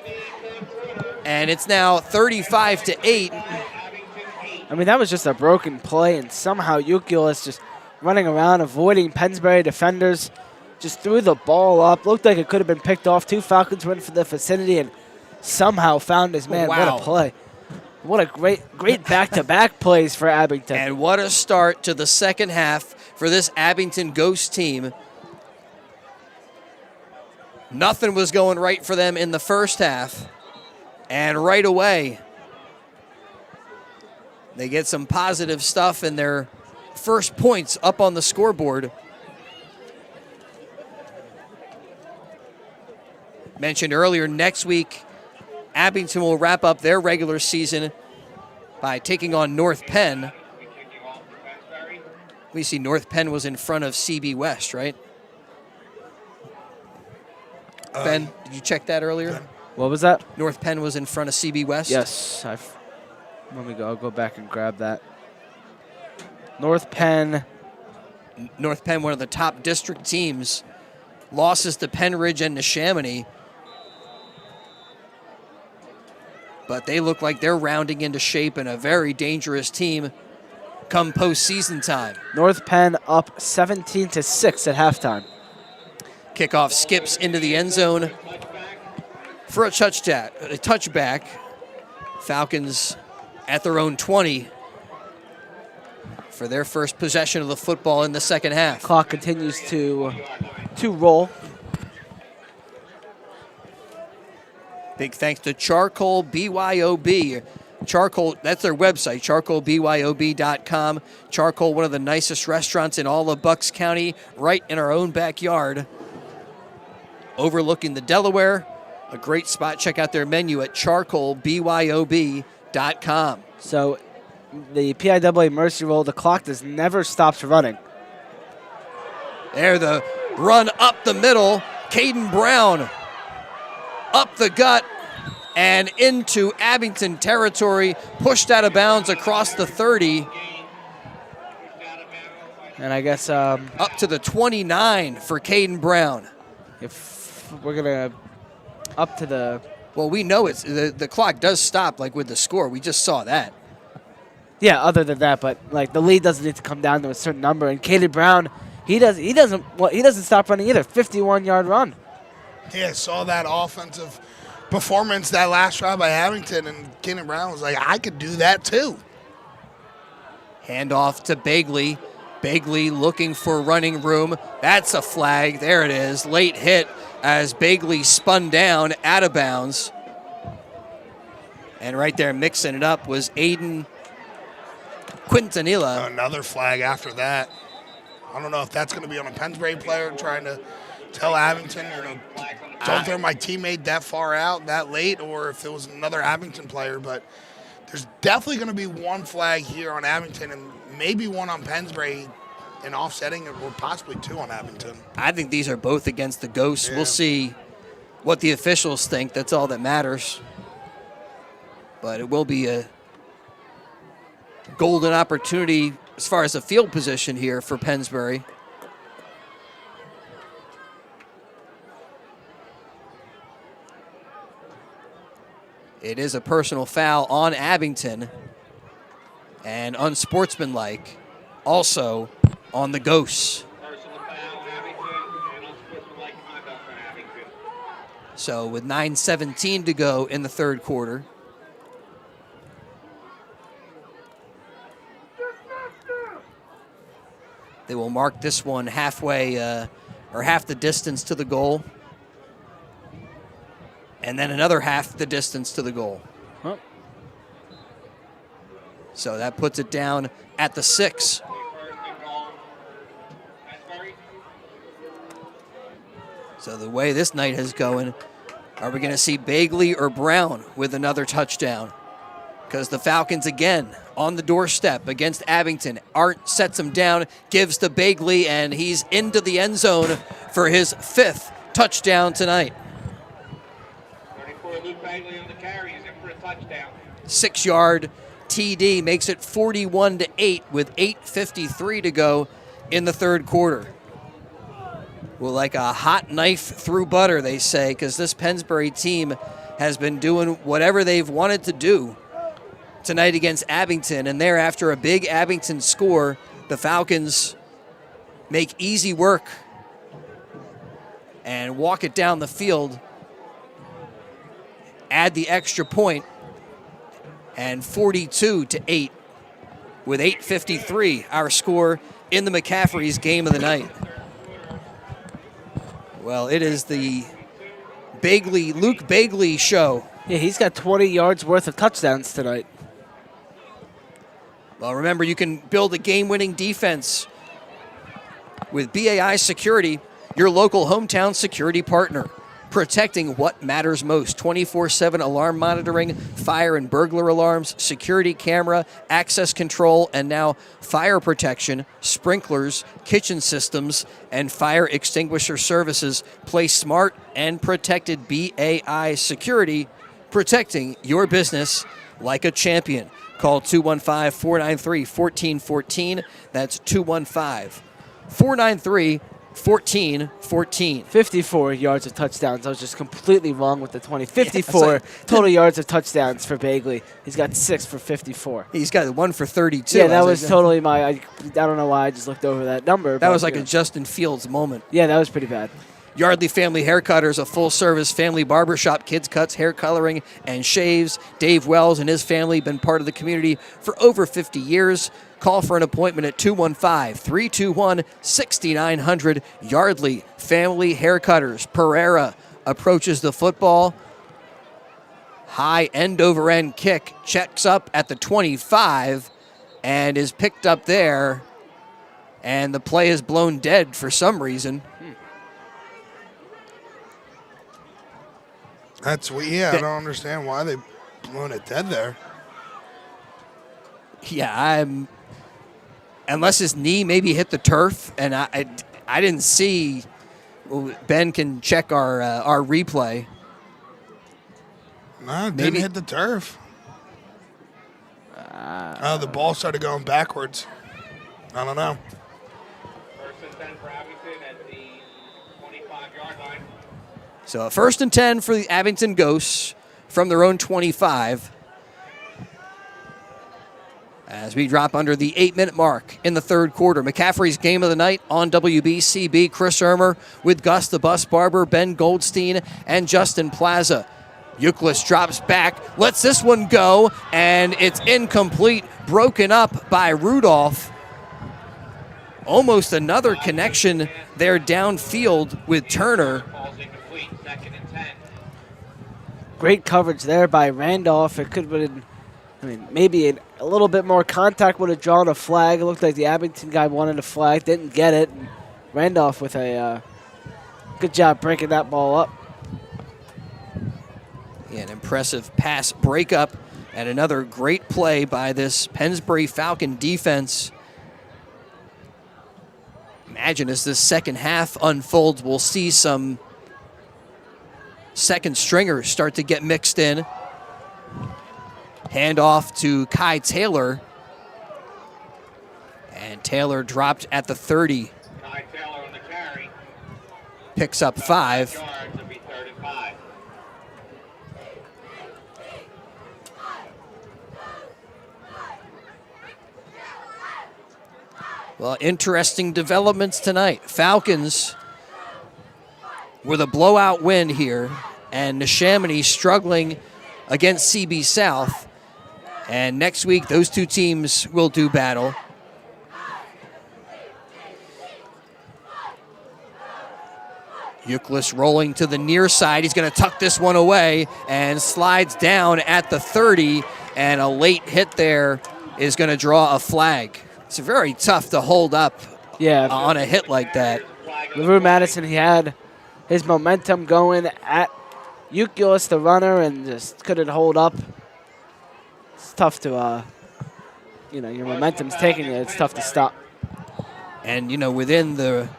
B: And it's now 35-8.
C: I mean, that was just a broken play, and somehow Ukiel just running around, avoiding Pennsbury defenders. Just threw the ball up. Looked like it could have been picked off. 2 Falcons went for the vicinity and somehow found his man.
B: Wow.
C: What a play. What a great back-to-back plays for Abington.
B: And what a start to the second half for this Abington Ghost team. Nothing was going right for them in the first half. And right away, they get some positive stuff in their first points up on the scoreboard. Mentioned earlier, next week, Abington will wrap up their regular season by taking on North Penn. We see North Penn was in front of CB West, right? Ben, did you check that earlier?
C: What was that?
B: North Penn was in front of CB West?
C: Yes. Let me go. I'll go back and grab that. North Penn,
B: one of the top district teams, losses to Penn Ridge and to Neshaminy. But they look like they're rounding into shape and a very dangerous team come postseason time.
C: North Penn up 17-6 at halftime.
B: Kickoff skips into the end zone for a touchback. Falcons at their own 20 for their first possession of the football in the second half.
C: Clock continues to roll.
B: Big thanks to Charcoal BYOB. Charcoal, that's their website, charcoalbyob.com. Charcoal, one of the nicest restaurants in all of Bucks County, right in our own backyard, overlooking the Delaware. A great spot. Check out their menu at charcoalbyob.com.
C: So the PIAA Mercy Roll, the clock just never stops running.
B: There, the run up the middle. Caden Brown up the gut and into Abington territory, pushed out of bounds across the 30.
C: And I guess
B: up to the 29 for Caden Brown.
C: If we're going to up to the...
B: Well, we know it's the clock does stop like with the score. We just saw that.
C: Yeah, other than that, but like the lead doesn't need to come down to a certain number. And Caden Brown, he doesn't stop running either. 51-yard run.
D: Yeah, saw that offensive performance that last drive by Abington, and Caden Brown was like, I could do that too.
B: Handoff to Bagley. Bagley looking for running room. That's a flag. There it is. Late hit as Bagley spun down out of bounds. And right there mixing it up was Aiden Quintanilla.
D: Another flag after that. I don't know if that's going to be on a Pennsbury player trying to tell Abington, don't throw my teammate that far out that late, or if it was another Abington player. But there's definitely going to be one flag here on Abington and maybe one on Pennsbury and offsetting, or possibly two on Abington.
B: I think these are both against the Ghosts. Yeah. We'll see what the officials think. That's all that matters. But it will be a golden opportunity as far as the field position here for Pennsbury. It is a personal foul on Abington and unsportsmanlike also on the Ghosts.
G: Personal foul, Abington, and unsportsmanlike conduct on Abington.
B: So with 9:17 to go in the third quarter. They will mark this one halfway or half the distance to the goal. And then another half the distance to the goal.
C: Huh.
B: So that puts it down at the 6. So the way this night is going, are we going to see Bagley or Brown with another touchdown? Because the Falcons, again, on the doorstep against Abington. Art sets him down, gives to Bagley, and he's into the end zone for his 5th touchdown tonight.
G: 34, Luke Bagley on the carry. He's in for a touchdown.
B: 6-yard TD makes it 41-8 with 8:53 to go in the third quarter. Well, like a hot knife through butter, they say, because this Pennsbury team has been doing whatever they've wanted to do tonight against Abington, and thereafter a big Abington score, the Falcons make easy work and walk it down the field, add the extra point, and 42-8 with 8:53, our score in the McCaffrey's game of the night. Well, it is the Luke Bagley show.
C: Yeah, he's got 20 yards worth of touchdowns tonight.
B: Well, remember, you can build a game-winning defense with BAI Security, your local hometown security partner. Protecting what matters most. 24/7 alarm monitoring, fire and burglar alarms, security camera, access control, and now fire protection, sprinklers, kitchen systems, and fire extinguisher services. Play smart and protected. BAI Security, protecting your business like a champion. Call 215-493-1414. That's 215-493-1414.
C: 54 yards of touchdowns. I was just completely wrong with the 20. 54 total yards of touchdowns for Bagley. He's got 6 for 54.
B: He's got 1 for 32.
C: Yeah, that was totally I don't know why I just looked over that number.
B: That was like a Justin Fields moment.
C: Yeah, that was pretty bad.
B: Yardley Family Haircutters, a full-service family barbershop, kids cuts, hair coloring, and shaves. Dave Wells and his family been part of the community for over 50 years. Call for an appointment at 215-321-6900. Yardley Family Haircutters. Pereira approaches the football. High end-over-end kick. Checks up at the 25 and is picked up there. And the play is blown dead for some reason.
D: That's I don't understand why they blown it dead there.
B: Yeah, unless his knee maybe hit the turf, and I didn't see. Well, Ben can check our replay.
D: No, it didn't hit the turf. The ball started going backwards. I don't know.
G: First and 10 for Abington at the 25-yard line.
B: So 1st and 10 for the Abington Ghosts from their own 25. As we drop under the 8-minute mark in the third quarter. McCaffrey's game of the night on WBCB. Chris Ermer with Gus the Bus Barber, Ben Goldstein, and Justin Plaza. Euclid drops back, lets this one go, and it's incomplete. Broken up by Rudolph. almost another connection there downfield with Turner.
C: Great coverage there by Randolph. It could have been, maybe a little bit more contact would have drawn a flag. It looked like the Abington guy wanted a flag, didn't get it. And Randolph with a good job breaking that ball up.
B: Yeah, an impressive pass breakup and another great play by this Pennsbury Falcon defense. Imagine as this second half unfolds, we'll see some second stringers start to get mixed in. Handoff to Kai Taylor. And Taylor dropped at the 30.
G: Kai Taylor on the carry.
B: Picks up 5.
G: Yards, it'll be 3rd and 5.
B: Well, interesting developments tonight. Falcons with a blowout win here, and Neshaminy struggling against CB South. And next week, those two teams will do battle. Euclid rolling to the near side. He's going to tuck this one away and slides down at the 30, and a late hit there is going to draw a flag. It's very tough to hold up on a hit like that.
C: LaRue Madison, he had his momentum going at Euclid, the runner, and just couldn't hold up. It's tough to, your momentum's taking you. It's tough to stop.
B: And, within the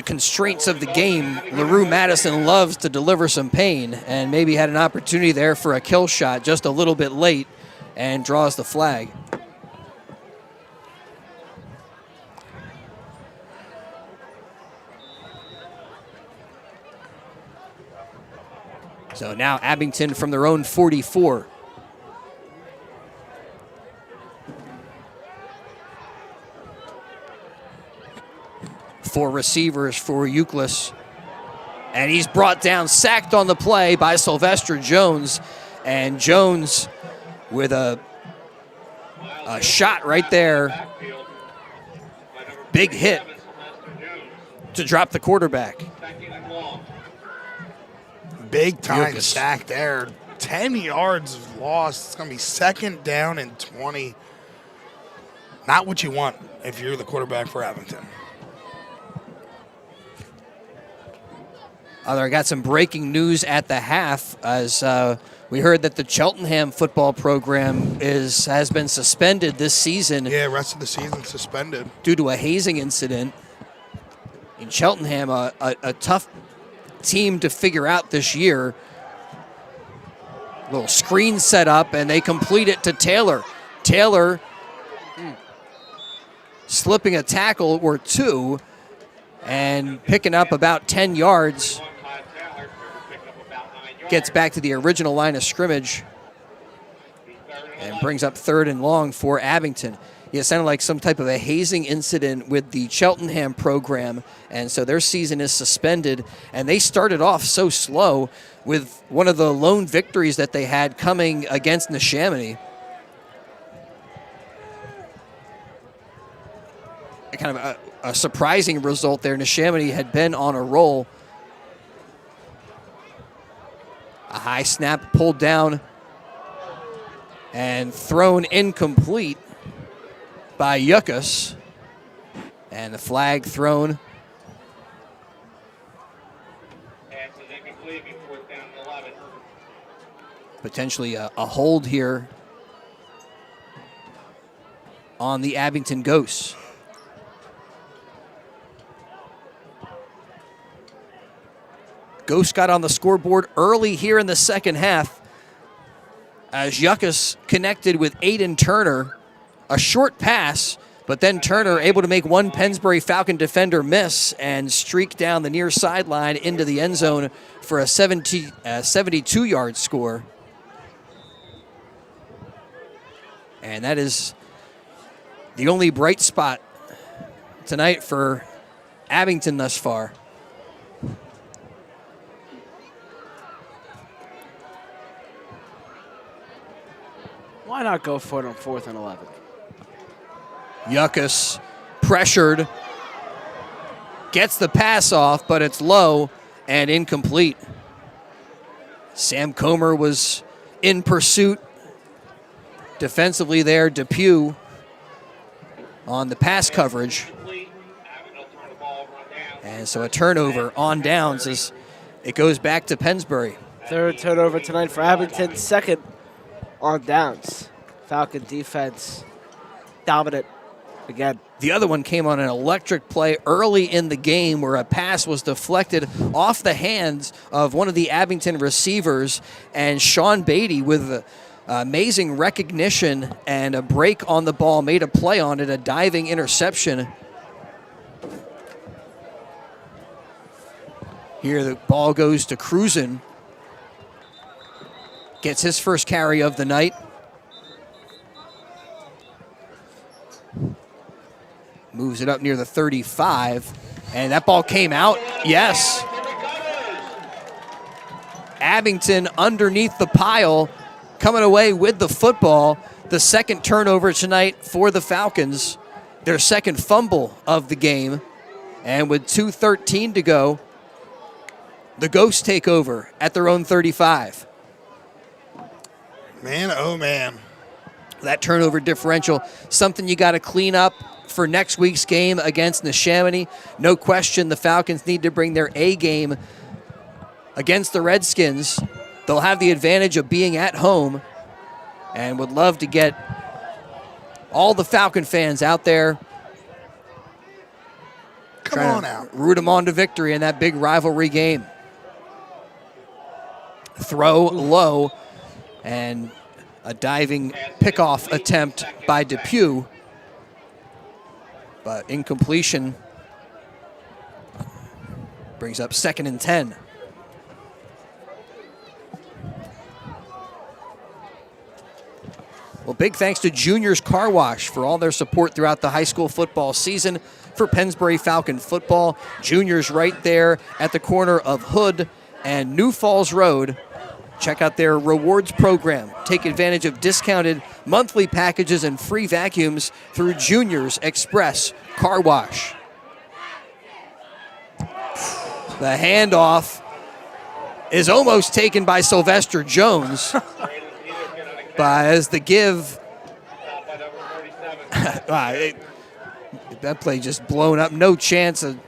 B: constraints of the game, LaRue Madison loves to deliver some pain, and maybe had an opportunity there for a kill shot just a little bit late and draws the flag. So now Abington from their own 44. Four receivers for Euclid. And he's brought down, sacked on the play by Sylvester Jones. And Jones with a shot right there. Big hit to drop the quarterback.
D: Big time sack there. 10 yards lost. It's going to be 2nd down and 20. Not what you want if you're the quarterback for Abington.
B: I got some breaking news at the half as we heard that the Cheltenham football program has been suspended this season.
D: Yeah, rest of the season suspended.
B: Due to a hazing incident. In Cheltenham, a tough team to figure out this year. Little screen set up, and they complete it to Taylor. Taylor slipping a tackle or two and picking up about 10 yards. Gets back to the original line of scrimmage and brings up 3rd and long for Abington. It sounded like some type of a hazing incident with the Cheltenham program, and so their season is suspended. And they started off so slow with one of the lone victories that they had coming against Neshaminy. Kind of a surprising result there. Neshaminy had been on a roll. A high snap pulled down and thrown incomplete by Yucas. And the flag thrown. Potentially a hold here on the Abington Ghosts. Ghosts got on the scoreboard early here in the second half as Yucas connected with Aiden Turner. A short pass, but then Turner able to make one Pennsbury Falcon defender miss and streak down the near sideline into the end zone for a 72-yard score. And that is the only bright spot tonight for Abington thus far.
C: Why not go for it on 4th and 11?
B: Yuckas pressured, gets the pass off, but it's low and incomplete. Sam Comer was in pursuit. Defensively there, Depew on the pass coverage. And so a turnover on downs as it goes back to Pennsbury.
C: Third turnover tonight for Abington, second on downs. Falcon defense dominant again.
B: The other one came on an electric play early in the game where a pass was deflected off the hands of one of the Abington receivers, and Sean Beatty with amazing recognition and a break on the ball made a play on it, a diving interception. Here the ball goes to Cruzen. Gets his first carry of the night. Moves it up near the 35. And that ball came out. Yes. Abington underneath the pile, coming away with the football. The second turnover tonight for the Falcons. Their second fumble of the game. And with 2:13 to go, the Ghosts take over at their own 35.
D: Man, oh man.
B: That turnover differential, something you got to clean up for next week's game against Neshaminy. No question the Falcons need to bring their A game against the Redskins. They'll have the advantage of being at home and would love to get all the Falcon fans out there.
D: Come on out.
B: Root them on to victory in that big rivalry game. Throw low and a diving pickoff attempt by Depew, but incompletion brings up 2nd and 10. Well, big thanks to Junior's Car Wash for all their support throughout the high school football season for Pennsbury Falcon football. Junior's right there at the corner of Hood and New Falls Road. Check out their rewards program. Take advantage of discounted monthly packages and free vacuums through Junior's Express Car Wash. The handoff is almost taken by Sylvester Jones. But as the give, that play just blown up. No chance of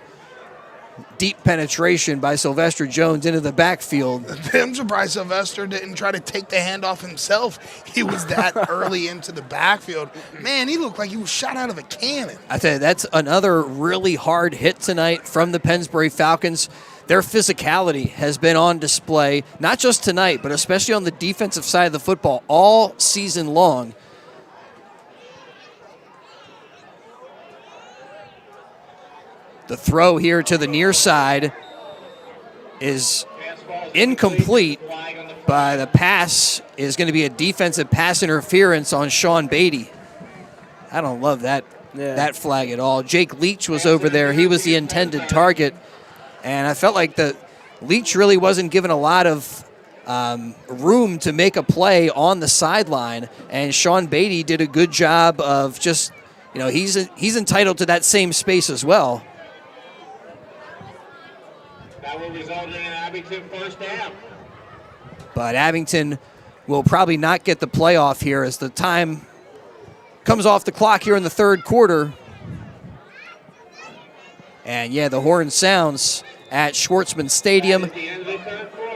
B: deep penetration by Sylvester Jones into the backfield.
D: I'm surprised Sylvester didn't try to take the handoff himself. He was that early into the backfield. Man, he looked like he was shot out of a cannon.
B: I tell you, that's another really hard hit tonight from the Pennsbury Falcons. Their physicality has been on display, not just tonight, but especially on the defensive side of the football all season long. The throw here to the near side is incomplete, but the pass is going to be a defensive pass interference on Sean Beatty. I don't love that flag at all. Jake Leach was over there. He was the intended target. And I felt like the Leach really wasn't given a lot of room to make a play on the sideline. And Sean Beatty did a good job of just, he's entitled to that same space as well.
G: That will result in an Abington first down.
B: But Abington will probably not get the playoff here as the time comes off the clock here in the third quarter. And the horn sounds at Schwartzman Stadium.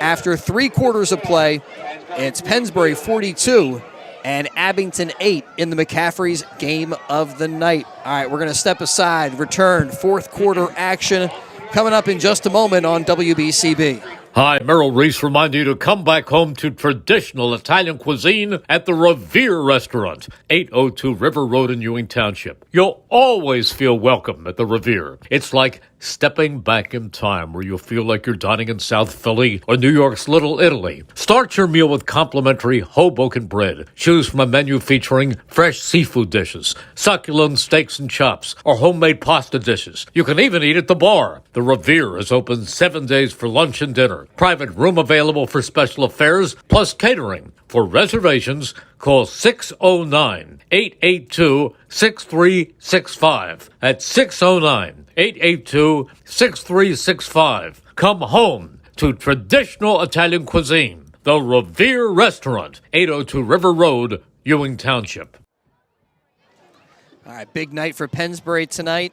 B: After 3 quarters of play, it's Pennsbury 42 and Abington 8 in the McCaffrey's game of the night. All right, we're going to step aside, return fourth quarter action coming up in just a moment on WBCB.
A: Hi, Merrill Reese reminding you to come back home to traditional Italian cuisine at the Revere Restaurant, 802 River Road in Ewing Township. You'll always feel welcome at the Revere. It's like stepping back in time where you'll feel like you're dining in South Philly or New York's Little Italy. Start your meal with complimentary Hoboken bread. Choose from a menu featuring fresh seafood dishes, succulent steaks and chops, or homemade pasta dishes. You can even eat at the bar. The Revere is open 7 days for lunch and dinner. Private room available for special affairs, plus catering. For reservations, call 609-882-6365. That's 609-882-6365. Come home to traditional Italian cuisine. The Revere Restaurant, 802 River Road, Ewing Township.
B: All right, big night for Pennsbury tonight.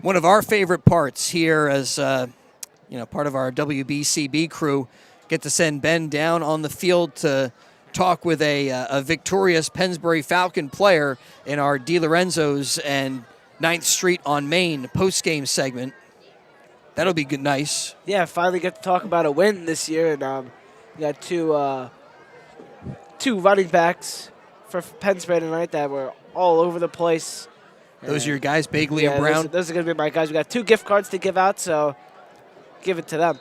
B: One of our favorite parts here as part of our WBCB crew, get to send Ben down on the field to talk with a victorious Pennsbury Falcon player in our DiLorenzo's and 9th Street on Main post-game segment. That'll be good, nice.
C: Yeah, finally get to talk about a win this year, and we got two running backs for Pennsbury tonight that were all over the place.
B: Those are your guys, Bagley and Brown?
C: Those are going to be my guys. We got 2 gift cards to give out, so give it to them.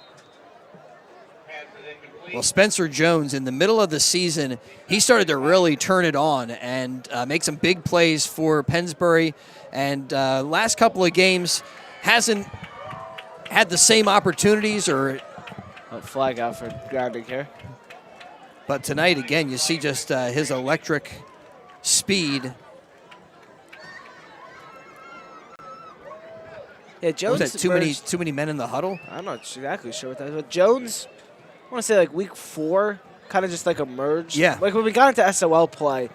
B: Well, Spencer Jones, in the middle of the season, he started to really turn it on and make some big plays for Pennsbury. And last couple of games hasn't had the same opportunities or...
C: flag out for grounding here.
B: But tonight, again, you see just his electric speed.
C: Yeah, Jones...
B: Was that too many men in the huddle?
C: I'm not exactly sure what that is. But Jones... I want to say like week 4, kind of just like emerged.
B: Yeah.
C: Like when we got into SOL play,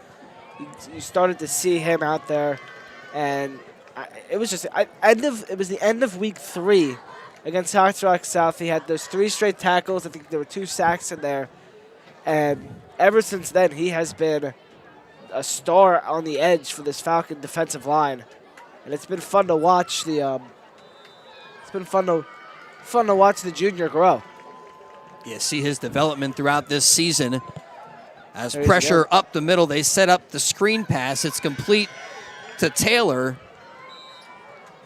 C: you started to see him out there, and it was the end of week 3 against Hot Rock South. He had those 3 straight tackles. I think there were 2 sacks in there, and ever since then he has been a star on the edge for this Falcon defensive line, and it's been fun to watch the. It's been fun to watch the junior grow.
B: You see his development throughout this season. As pressure up the middle, they set up the screen pass. It's complete to Taylor.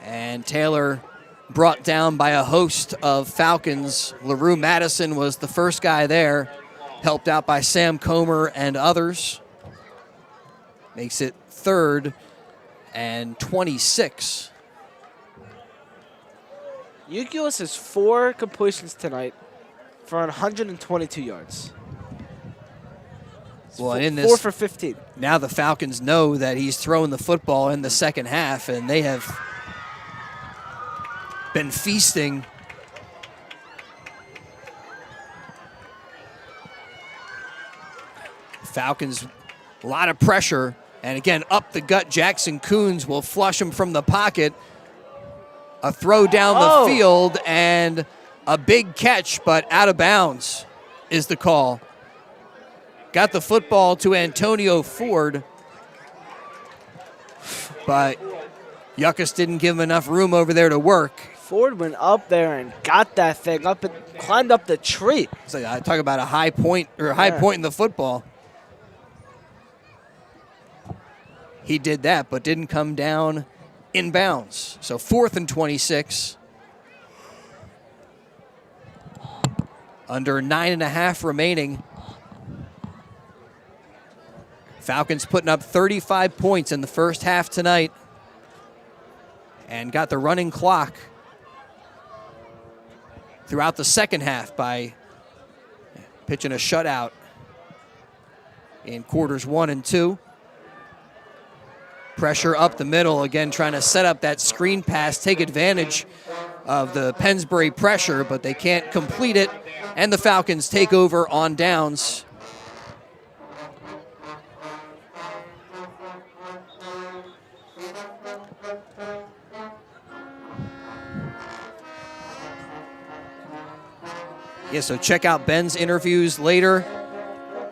B: And Taylor brought down by a host of Falcons. LaRue Madison was the first guy there, helped out by Sam Comer and others. Makes it 3rd and 26.
C: Euclid has 4 completions tonight for 122 yards.
B: Well, in this,
C: 4 for 15.
B: Now the Falcons know that he's throwing the football in the second half, and they have been feasting. Falcons, a lot of pressure, and again, up the gut, Jackson Coons will flush him from the pocket. A throw down the field, and a big catch, but out of bounds is the call. Got the football to Antonio Ford, but Yuckas didn't give him enough room over there to work.
C: Ford went up there and got that thing up and climbed up the tree.
B: So I talk about a high point in the football. He did that, but didn't come down in bounds. So 4th and 26. Under 9.5 remaining. Falcons putting up 35 points in the first half tonight and got the running clock throughout the second half by pitching a shutout in quarters 1 and 2. Pressure up the middle, again trying to set up that screen pass, take advantage of the Pennsbury pressure, but they can't complete it, and the Falcons take over on downs. Yeah, so check out Ben's interviews later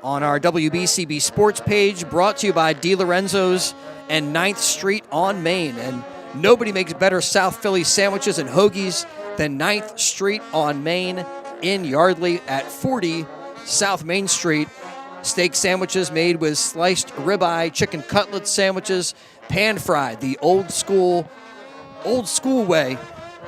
B: on our WBCB Sports page, brought to you by DiLorenzo's and 9th Street on Main. And nobody makes better South Philly sandwiches and hoagies than 9th Street on Main in Yardley at 40 South Main Street. Steak sandwiches made with sliced ribeye, chicken cutlet sandwiches, pan-fried, the old school way.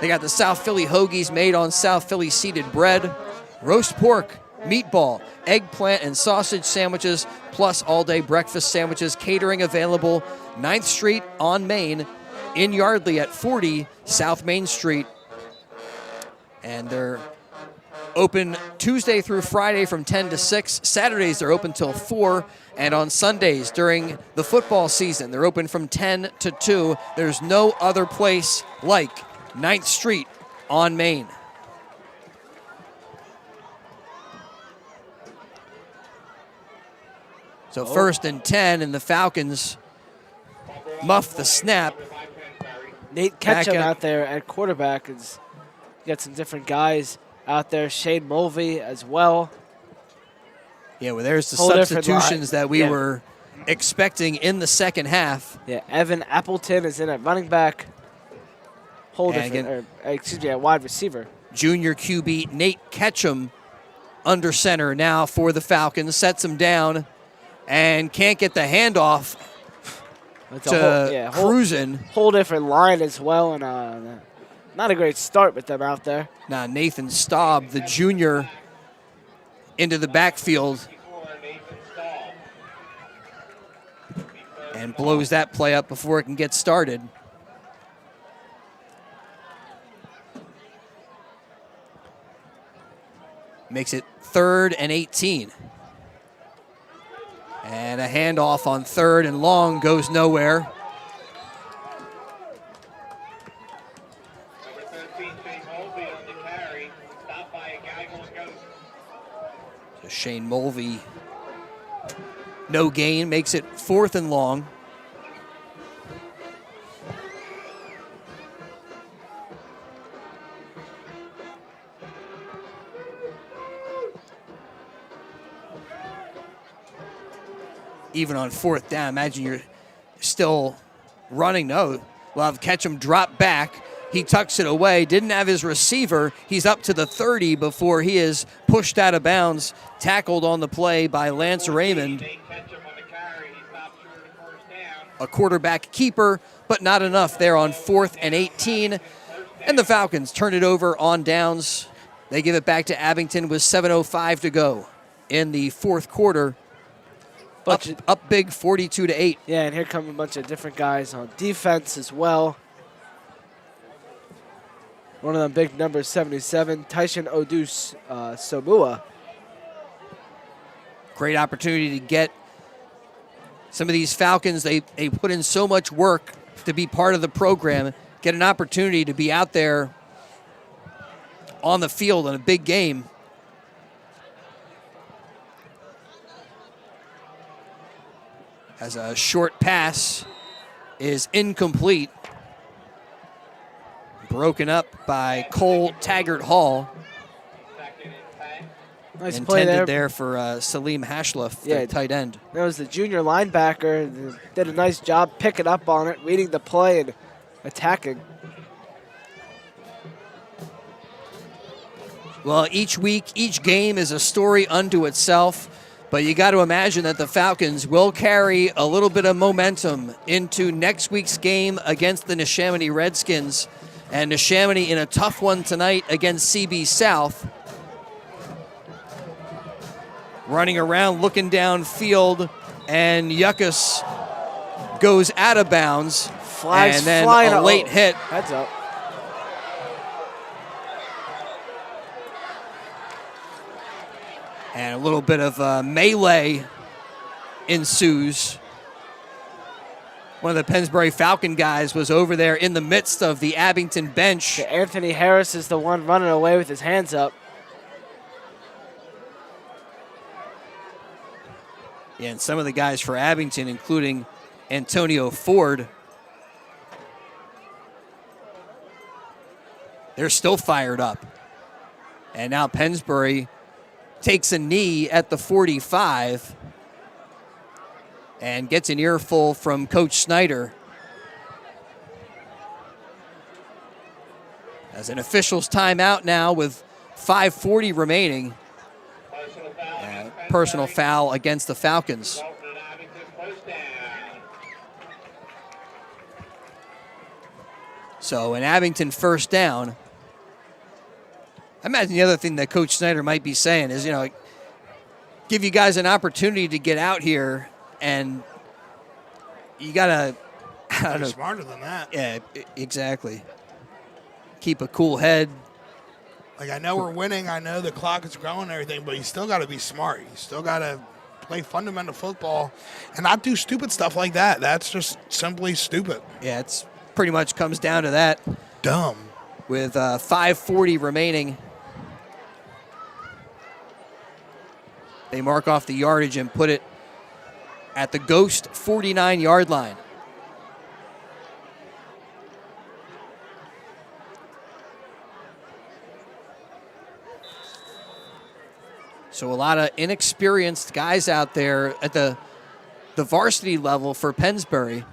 B: They got the South Philly hoagies made on South Philly seeded bread, roast pork, meatball, eggplant, and sausage sandwiches, plus all-day breakfast sandwiches. Catering available 9th Street on Main, in Yardley at 40 South Main Street. And they're open Tuesday through Friday from 10 to 6. Saturdays they're open till 4. And on Sundays during the football season, they're open from 10 to 2. There's no other place like 9th Street on Main. So 1st and 10, and the Falcons muff the snap.
C: Nate Ketchum out there at quarterback. Has got some different guys out there. Shane Mulvey as well.
B: Yeah, well, there's the substitutions that we were expecting in the second half.
C: Yeah, Evan Appleton is in at running back. At wide receiver.
B: Junior QB Nate Ketchum under center now for the Falcons. Sets him down and can't get the handoff to Cruzen.
C: Whole different line as well, and not a great start with them out there.
B: Now Nathan Staub, the junior, into the backfield and blows that play up before it can get started. Makes it 3rd and 18. And a handoff on 3rd and long goes nowhere.
G: Number 13, Shane Mulvey on the carry. Stopped by a guy going ghost.
B: So Shane Mulvey, no gain, makes it 4th and long. Even on 4th down, imagine you're still running. No, we'll have Ketchum drop back. He tucks it away, didn't have his receiver. He's up to the 30 before he is pushed out of bounds, tackled on the play by Lance Raymond. A quarterback keeper, but not enough there on 4th and 18. And the Falcons turn it over on downs. They give it back to Abington with 7:05 to go in the 4th quarter. Up big, 42-8.
C: Yeah, and here come a bunch of different guys on defense as well. One of them big numbers, 77, Tyson Odus Somua.
B: Great opportunity to get some of these Falcons. They put in so much work to be part of the program, get an opportunity to be out there on the field in a big game. As a short pass is incomplete. Broken up by Cole Taggart Hall.
C: Nice
B: Intended
C: play
B: there for Salim Hashloff, the tight end.
C: That was the junior linebacker. Did a nice job picking up on it, reading the play, and attacking.
B: Well, each week, each game is a story unto itself. But you got to imagine that the Falcons will carry a little bit of momentum into next week's game against the Neshaminy Redskins. And Neshaminy in a tough one tonight against CB South. Running around, looking downfield, and Yuckus goes out of bounds.
C: Flags
B: and then
C: flying
B: a late hit.
C: Heads up.
B: And a little bit of melee ensues. One of the Pennsbury Falcon guys was over there in the midst of the Abington bench.
C: Yeah, Anthony Harris is the one running away with his hands up.
B: Yeah, and some of the guys for Abington, including Antonio Ford, they're still fired up. And now Pennsbury takes a knee at the 45 and gets an earful from Coach Snyder. As an official's timeout now with 5:40 remaining. Personal foul against the Falcons. So an Abington first down. I imagine the other thing that Coach Snyder might be saying is, give you guys an opportunity to get out here, and you got to, I don't know.
D: Smarter than that.
B: Yeah, exactly. Keep a cool head.
D: Like, I know we're winning. I know the clock is going and everything, but you still got to be smart. You still got to play fundamental football and not do stupid stuff like that. That's just simply stupid.
B: Yeah, it's pretty much comes down to that.
D: Dumb.
B: With 5:40 remaining. They mark off the yardage and put it at the Ghost 49-yard line. So a lot of inexperienced guys out there at the varsity level for Pennsbury.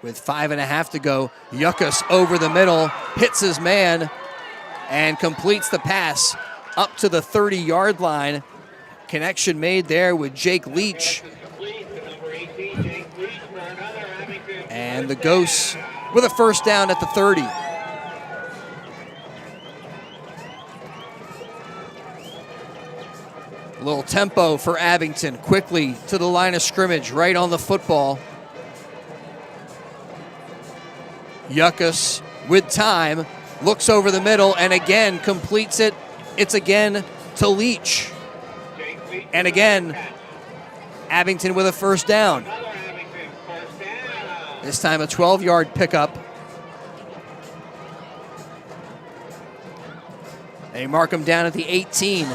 B: With 5.5 to go, Yuckas over the middle, hits his man, and completes the pass up to the 30-yard line. Connection made there with Jake Leach. And the Ghosts with a first down at the 30. A little tempo for Abington, quickly to the line of scrimmage, right on the football. Yuckas with time, looks over the middle, and again completes it. It's again to Leach. And again, Abington with a first down. This time a 12-yard pickup. They mark him down at the 18.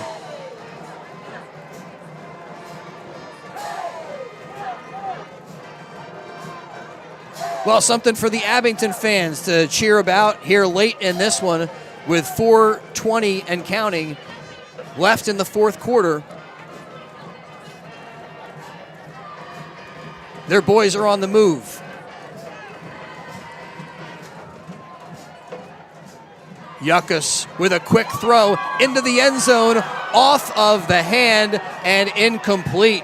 B: Well, something for the Abington fans to cheer about here late in this one with 4:20 and counting left in the fourth quarter. Their boys are on the move. Yuckas with a quick throw into the end zone, off of the hand and incomplete.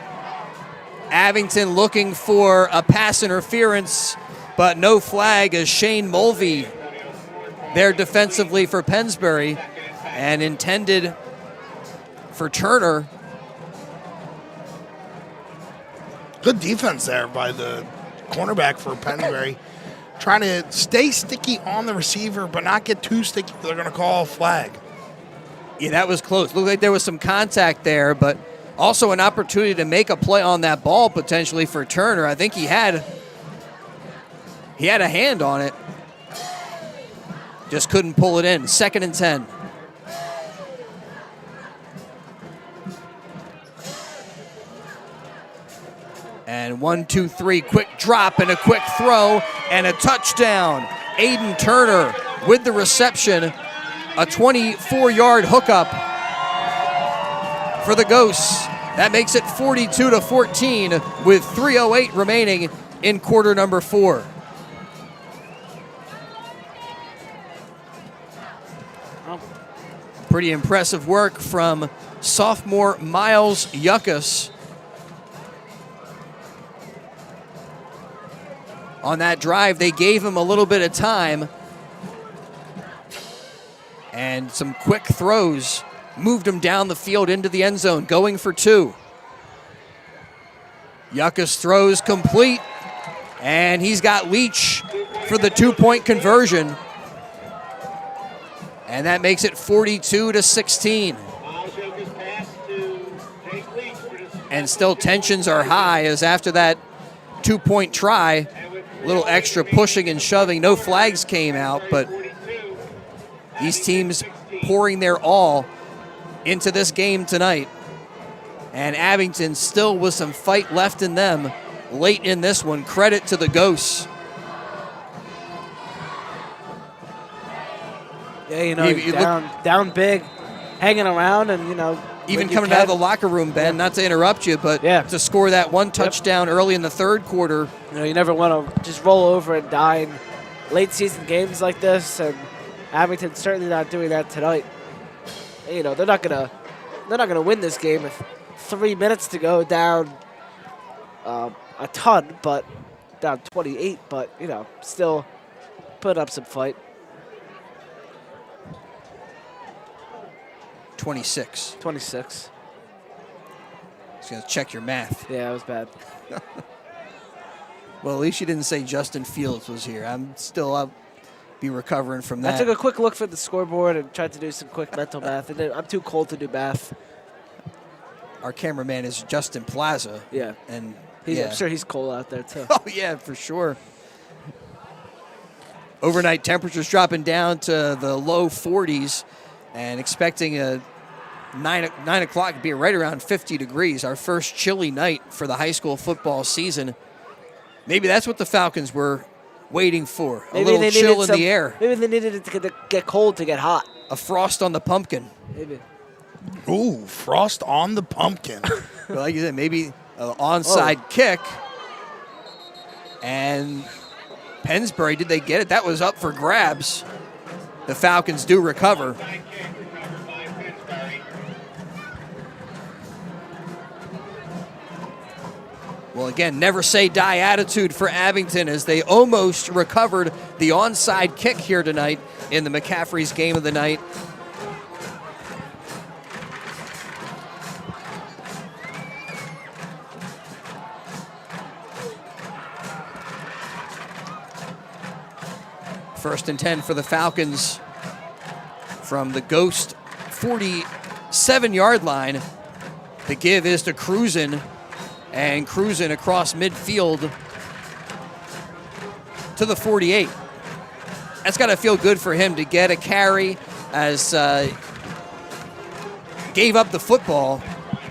B: Abington looking for a pass interference, but no flag as Shane Mulvey there defensively for Pennsbury and intended for Turner.
D: Good defense there by the cornerback for Pennsbury. Trying to stay sticky on the receiver, but not get too sticky. They're going to call a flag.
B: Yeah, that was close. Looked like there was some contact there, but also an opportunity to make a play on that ball potentially for Turner. I think he had a hand on it. Just couldn't pull it in. 2nd and 10. And 1, 2, 3, quick drop and a quick throw and a touchdown. Aiden Turner with the reception. A 24-yard hookup for the Ghosts. That makes it 42-14 with 3:08 remaining in quarter number 4. Pretty impressive work from sophomore Miles Yuckas on that drive. They gave him a little bit of time, and some quick throws moved him down the field into the end zone, going for 2. Yuckas throws complete, and he's got Leach for the 2-point conversion. And that makes it 42-16. And still tensions are high as after that 2-point try, a little extra pushing and shoving. No flags came out, but these teams pouring their all into this game tonight. And Abington still with some fight left in them late in this one. Credit to the Ghosts.
C: Yeah, down big, hanging around, and
B: even coming out of the locker room, Ben. Not to interrupt you, but to score that one touchdown early in the third quarter.
C: You never want to just roll over and die in late season games like this, and Abington's certainly not doing that tonight. They're not gonna win this game with 3 minutes to go, down a ton, but down 28, but, still put up some fight.
B: 26.
C: 26.
B: Just going to check your math.
C: Yeah, it was bad.
B: Well, at least you didn't say Justin Fields was here. I'll be recovering from that.
C: I took a quick look for the scoreboard and tried to do some quick mental math. And I'm too cold to do math.
B: Our cameraman is Justin Plaza.
C: Yeah.
B: And
C: I'm sure he's cold out there, too.
B: Oh, yeah, for sure. Overnight temperatures dropping down to the low 40s and expecting a 9 o'clock to be right around 50 degrees, our first chilly night for the high school football season. Maybe that's what the Falcons were waiting for, a little chill in the air.
C: Maybe they needed it to get cold to get hot.
B: A frost on the pumpkin.
C: Maybe.
D: Ooh, frost on the pumpkin.
B: Well, like you said, maybe an onside kick. And Pennsbury, did they get it? That was up for grabs. The Falcons do recover. Well, again, never say die attitude for Abington as they almost recovered the onside kick here tonight in the McCaffrey's game of the night. First and 10 for the Falcons from the Ghost 47-yard line. The give is to Cruzen. And cruising across midfield to the 48. That's got to feel good for him to get a carry as gave up the football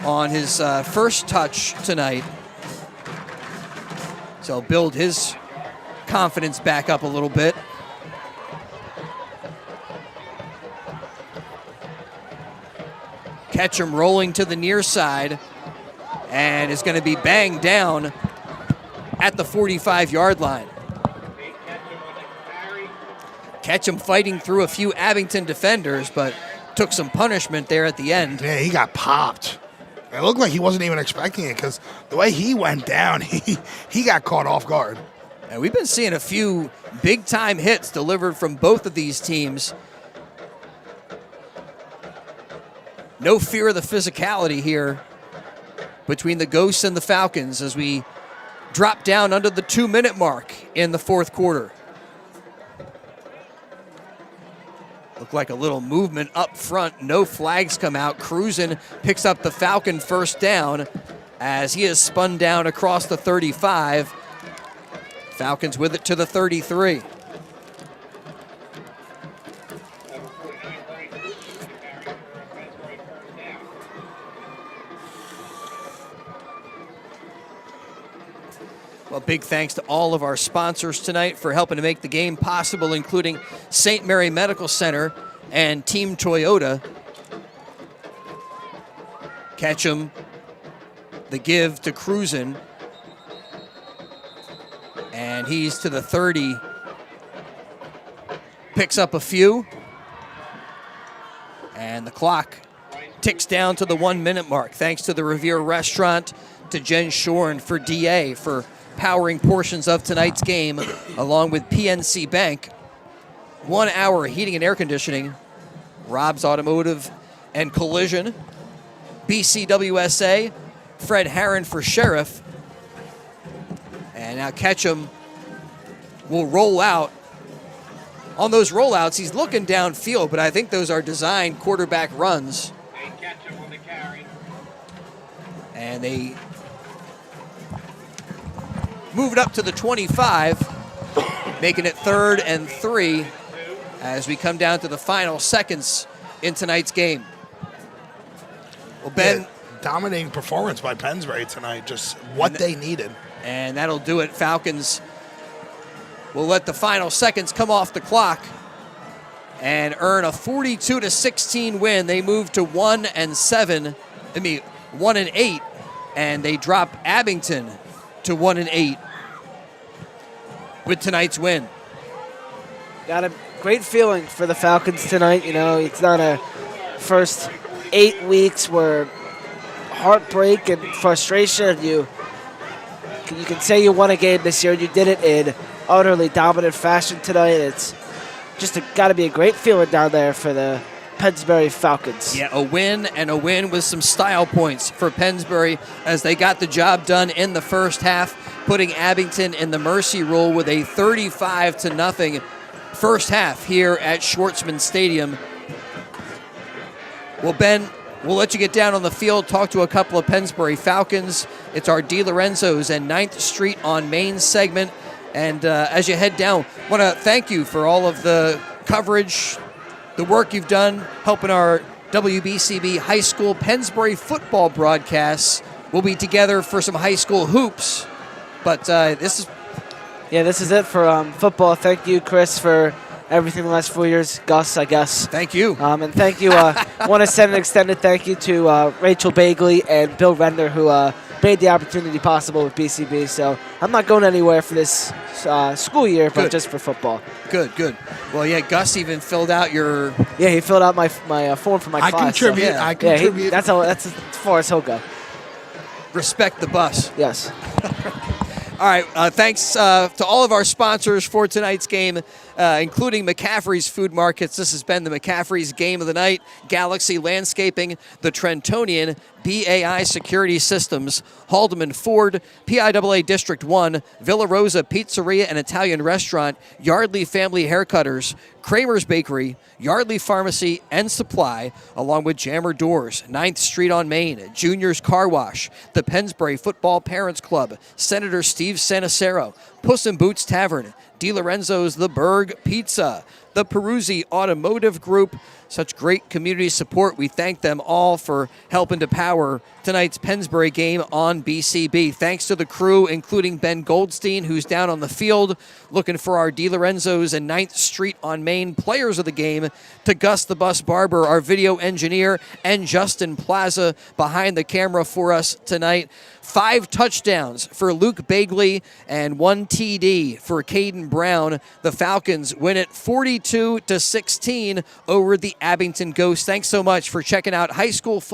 B: on his first touch tonight. So build his confidence back up a little bit. Ketchum rolling to the near side. And is going to be banged down at the 45-yard line. Ketchum fighting through a few Abington defenders, but took some punishment there at the end.
D: Yeah, he got popped. It looked like he wasn't even expecting it because the way he went down, he got caught off guard.
B: And we've been seeing a few big-time hits delivered from both of these teams. No fear of the physicality here between the Ghosts and the Falcons as we drop down under the 2-minute mark in the fourth quarter. Looked like a little movement up front. No flags come out. Cruzen picks up the Falcon first down as he is spun down across the 35. Falcons with it to the 33. Well, big thanks to all of our sponsors tonight for helping to make the game possible, including St. Mary Medical Center and Team Toyota. Ketchum, the give to Cruzen. And he's to the 30. Picks up a few. And the clock ticks down to the 1-minute mark. Thanks to the Revere Restaurant, to Jen Shorn for DA for powering portions of tonight's game, along with PNC Bank. 1 hour heating and air conditioning. Rob's Automotive and Collision. BCWSA, Fred Herron for Sheriff. And now Ketchum will roll out. On those rollouts, he's looking downfield, but I think those are designed quarterback runs. And they move it up to the 25, making it 3rd and 3 as we come down to the final seconds in tonight's game. Well, Ben,
D: dominating performance by Pennsbury tonight, just what they needed.
B: And that'll do it. Falcons will let the final seconds come off the clock and earn a 42-16 win. They move to 1-8, and they drop Abington to 1-8 with tonight's win.
C: Got a great feeling for the Falcons tonight. You know, it's not a first 8 weeks where heartbreak and frustration. You you can say you won a game this year, and you did it in utterly dominant fashion tonight. It's just got to be a great feeling down there for the Pennsbury Falcons.
B: Yeah, a win, and a win with some style points for Pennsbury as they got the job done in the first half, putting Abington in the mercy rule with a 35-0 first half here at Schwartzman Stadium. Well, Ben, we'll let you get down on the field, talk to a couple of Pennsbury Falcons. It's our DiLorenzo's and 9th Street on Main segment. And as you head down, I want to thank you for all of the coverage, the work you've done helping our WBCB high school Pennsbury football broadcasts. We'll be together for some high school hoops. But this is it for football. Thank you, Chris, for everything the last 4 years. Gus, I guess. Thank you.
C: And thank you. Want to send an extended thank you to Rachel Bagley and Bill Render, who made the opportunity possible with BCB. So I'm not going anywhere for this school year, but just for football.
B: Good. Well, yeah, Gus even filled out your...
C: Yeah, he filled out my form for my class.
D: I contribute.
C: That's as far as he'll go.
B: Respect the bus.
C: Yes.
B: All right, thanks to all of our sponsors for tonight's game, including McCaffrey's Food Markets. This has been the McCaffrey's Game of the Night, Galaxy Landscaping, the Trentonian, BAI Security Systems, Haldeman Ford, PIAA District 1, Villa Rosa Pizzeria and Italian Restaurant, Yardley Family Haircutters, Kramer's Bakery, Yardley Pharmacy and Supply, along with Jammer Doors, 9th Street on Main, Junior's Car Wash, the Pennsbury Football Parents Club, Senator Steve Sanacero, Puss in Boots Tavern, DiLorenzo's The Berg Pizza, the Peruzzi Automotive Group. Such great community support. We thank them all for helping to power tonight's Pennsbury game on BCB. Thanks to the crew, including Ben Goldstein, who's down on the field looking for our DiLorenzo's and 9th Street on Main players of the game, to Gus the Bus Barber, our video engineer, and Justin Plaza behind the camera for us tonight. 5 touchdowns for Luke Bagley and 1 TD for Caden Brown. The Falcons win it 42-16 over the Abington Ghosts. Thanks so much for checking out high school football.